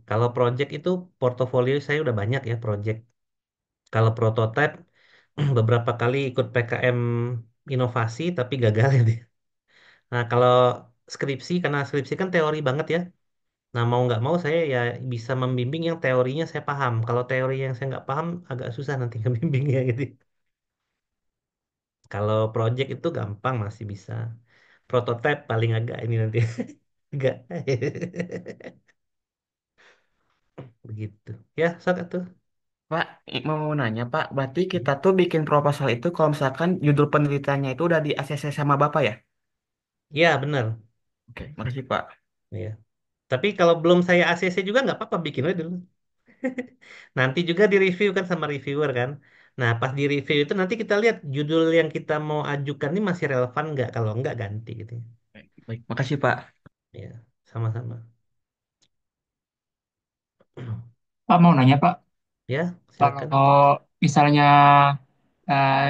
Kalau project itu portofolio saya udah banyak ya project. Kalau prototype beberapa kali ikut PKM inovasi tapi gagal ya dia. Nah, kalau skripsi karena skripsi kan teori banget ya. Nah, mau nggak mau saya ya bisa membimbing yang teorinya saya paham. Kalau teori yang saya nggak paham agak susah nanti ngebimbingnya gitu. Kalau project itu gampang masih bisa. Prototype paling agak ini nanti. Enggak. Begitu. Ya, sok tuh. Pak, mau nanya Pak, berarti kita tuh bikin proposal itu kalau misalkan judul penelitiannya itu udah di ACC sama Bapak ya? Ya, benar. Oke, makasih Pak. Ya. Tapi kalau belum saya ACC juga nggak apa-apa bikin aja dulu. Nanti juga di review kan sama reviewer kan. Nah, pas di review itu nanti kita lihat judul yang kita mau ajukan ini masih relevan nggak. Kalau nggak ganti gitu ya. Baik, baik. Makasih Pak. Ya, sama-sama. Pak mau nanya Pak, Ya, silakan. kalau misalnya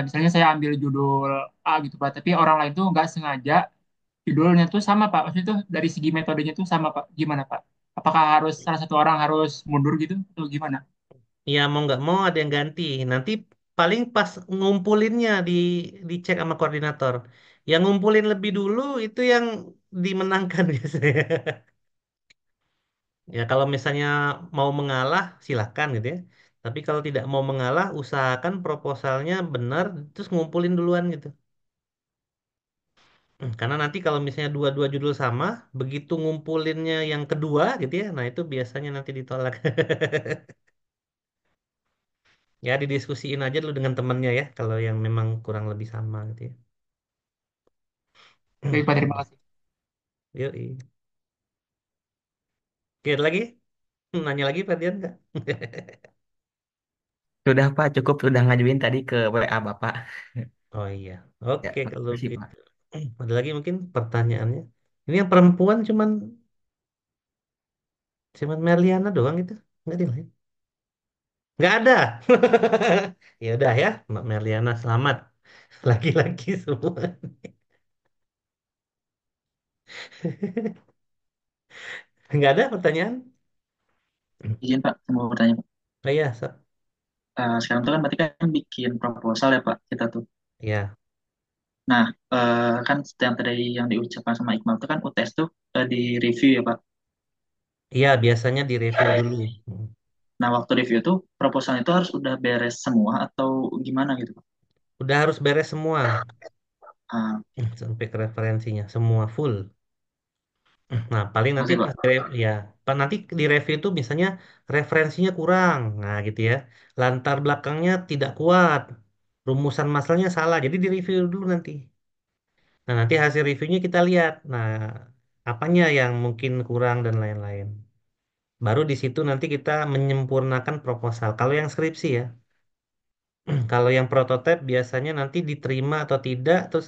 misalnya saya ambil judul A gitu Pak, tapi orang lain tuh nggak sengaja judulnya tuh sama Pak, maksudnya tuh dari segi metodenya tuh sama Pak, gimana Pak? Apakah harus salah satu orang harus mundur gitu atau gimana? Ya, mau nggak mau ada yang ganti. Nanti paling pas ngumpulinnya dicek sama koordinator. Yang ngumpulin lebih dulu itu yang dimenangkan biasanya. Ya, kalau misalnya mau mengalah, silahkan gitu ya. Tapi kalau tidak mau mengalah, usahakan proposalnya benar, terus ngumpulin duluan gitu. Karena nanti kalau misalnya dua-dua judul sama, begitu ngumpulinnya yang kedua gitu ya, nah itu biasanya nanti ditolak. Ya, didiskusiin aja dulu dengan temennya ya, kalau yang memang kurang lebih sama gitu ya. Baik Pak, terima kasih. Yoi. Oke, ada lagi? Nanya lagi, Ferdian nggak? Sudah Pak, cukup sudah ngajuin tadi ke WA Bapak. Oh iya, Ya, oke kalau makasih Pak. gitu. Ada lagi mungkin pertanyaannya? Ini yang perempuan cuman Merliana doang itu, nggak ada yang lain. Nggak ada. Ya udah ya, Mbak Merliana selamat. Laki-laki semua. Nggak ada pertanyaan? Izin Pak, saya mau bertanya Pak. Oh iya, so. Sekarang tuh kan berarti kan bikin proposal ya Pak, kita tuh. Ya, Nah, kan yang tadi yang diucapkan sama Iqbal itu kan UTS tuh di review ya Pak. iya biasanya direview dulu. Nah, waktu review tuh proposal itu harus udah beres semua atau gimana gitu Pak? Udah harus beres semua Ah, sampai ke referensinya, semua full. Nah, paling nanti Masih Pak. pas ya, nanti di review itu misalnya referensinya kurang, nah gitu ya. Latar belakangnya tidak kuat, rumusan masalahnya salah, jadi di review dulu nanti. Nah, nanti hasil reviewnya kita lihat. Nah, apanya yang mungkin kurang dan lain-lain. Baru di situ nanti kita menyempurnakan proposal. Kalau yang skripsi ya, kalau yang prototipe biasanya nanti diterima atau tidak, terus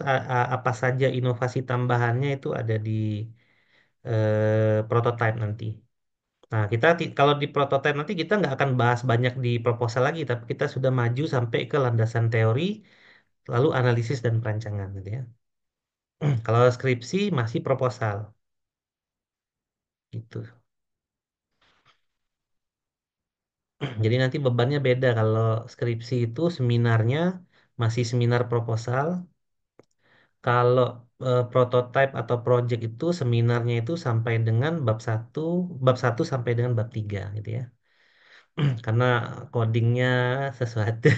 apa saja inovasi tambahannya itu ada di prototipe nanti. Nah, kalau di prototipe nanti kita nggak akan bahas banyak di proposal lagi, tapi kita sudah maju sampai ke landasan teori, lalu analisis dan perancangan gitu ya. Kalau skripsi masih proposal gitu. Jadi nanti bebannya beda. Kalau skripsi itu seminarnya masih seminar proposal. Kalau prototype atau project itu seminarnya itu sampai dengan bab satu sampai dengan bab 3 gitu ya. Karena codingnya sesuatu.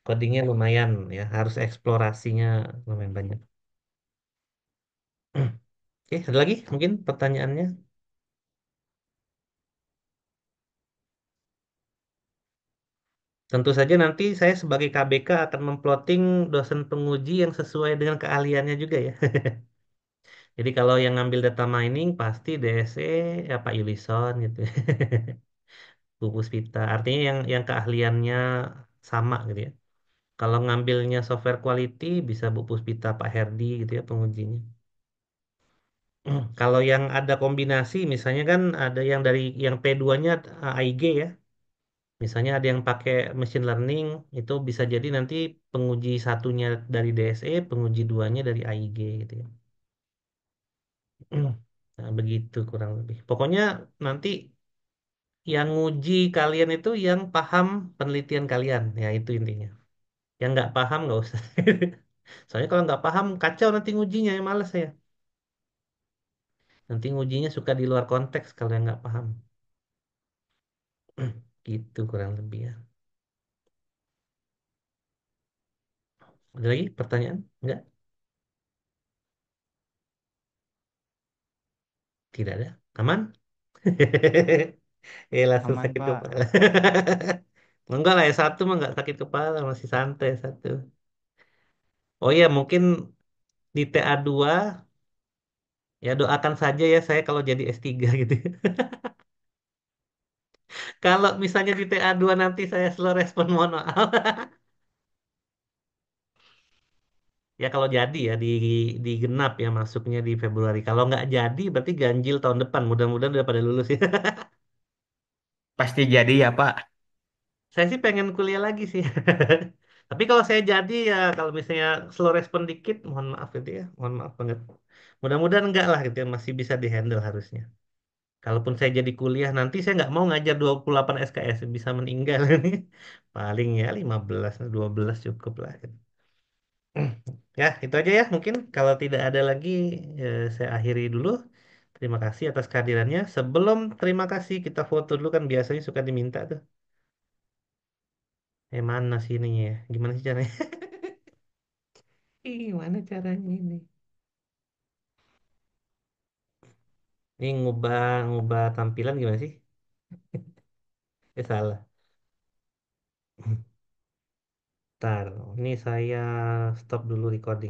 Codingnya lumayan ya, harus eksplorasinya lumayan banyak. Oke, ada lagi mungkin pertanyaannya? Tentu saja nanti saya sebagai KBK akan memploting dosen penguji yang sesuai dengan keahliannya juga ya. Jadi kalau yang ngambil data mining pasti DSE ya Pak Yulison gitu. Bu Puspita. Artinya yang keahliannya sama gitu ya. Kalau ngambilnya software quality bisa Bu Puspita Pak Herdi gitu ya pengujinya. Kalau yang ada kombinasi misalnya kan ada yang dari yang P2-nya AIG ya. Misalnya ada yang pakai machine learning itu bisa jadi nanti penguji satunya dari DSE, penguji duanya dari AIG gitu ya. Nah, begitu kurang lebih. Pokoknya nanti yang nguji kalian itu yang paham penelitian kalian, ya itu intinya. Yang nggak paham nggak usah. Soalnya kalau nggak paham kacau nanti ngujinya, ya males saya. Nanti ngujinya suka di luar konteks kalau yang nggak paham. Gitu kurang lebih ya. Ada lagi pertanyaan? Nggak? Tidak ada. Aman? Langsung Aman, sakit Pak. kepala. Enggak lah, S1 mah nggak sakit kepala, masih santai satu. Oh iya, mungkin di TA2 ya doakan saja ya saya kalau jadi S3 gitu. Kalau misalnya di TA2 nanti saya slow respon, mohon maaf. Ya kalau jadi ya di genap ya masuknya di Februari. Kalau nggak jadi berarti ganjil tahun depan. Mudah-mudahan udah pada lulus ya. Pasti jadi ya Pak. Saya sih pengen kuliah lagi sih. Tapi kalau saya jadi ya kalau misalnya slow respon dikit, mohon maaf gitu ya. Mohon maaf banget. Mudah-mudahan enggak lah gitu ya. Masih bisa dihandle harusnya. Kalaupun saya jadi kuliah nanti saya nggak mau ngajar 28 SKS. Bisa meninggal nih. Paling ya 15, 12 cukup lah gitu. Ya, itu aja ya. Mungkin kalau tidak ada lagi, saya akhiri dulu. Terima kasih atas kehadirannya. Sebelum terima kasih, kita foto dulu kan biasanya suka diminta tuh. Mana sih ininya ya? Gimana sih caranya? Gimana caranya ini? Ini ngubah ngubah tampilan gimana sih? Salah. Ntar, ini saya stop dulu recording.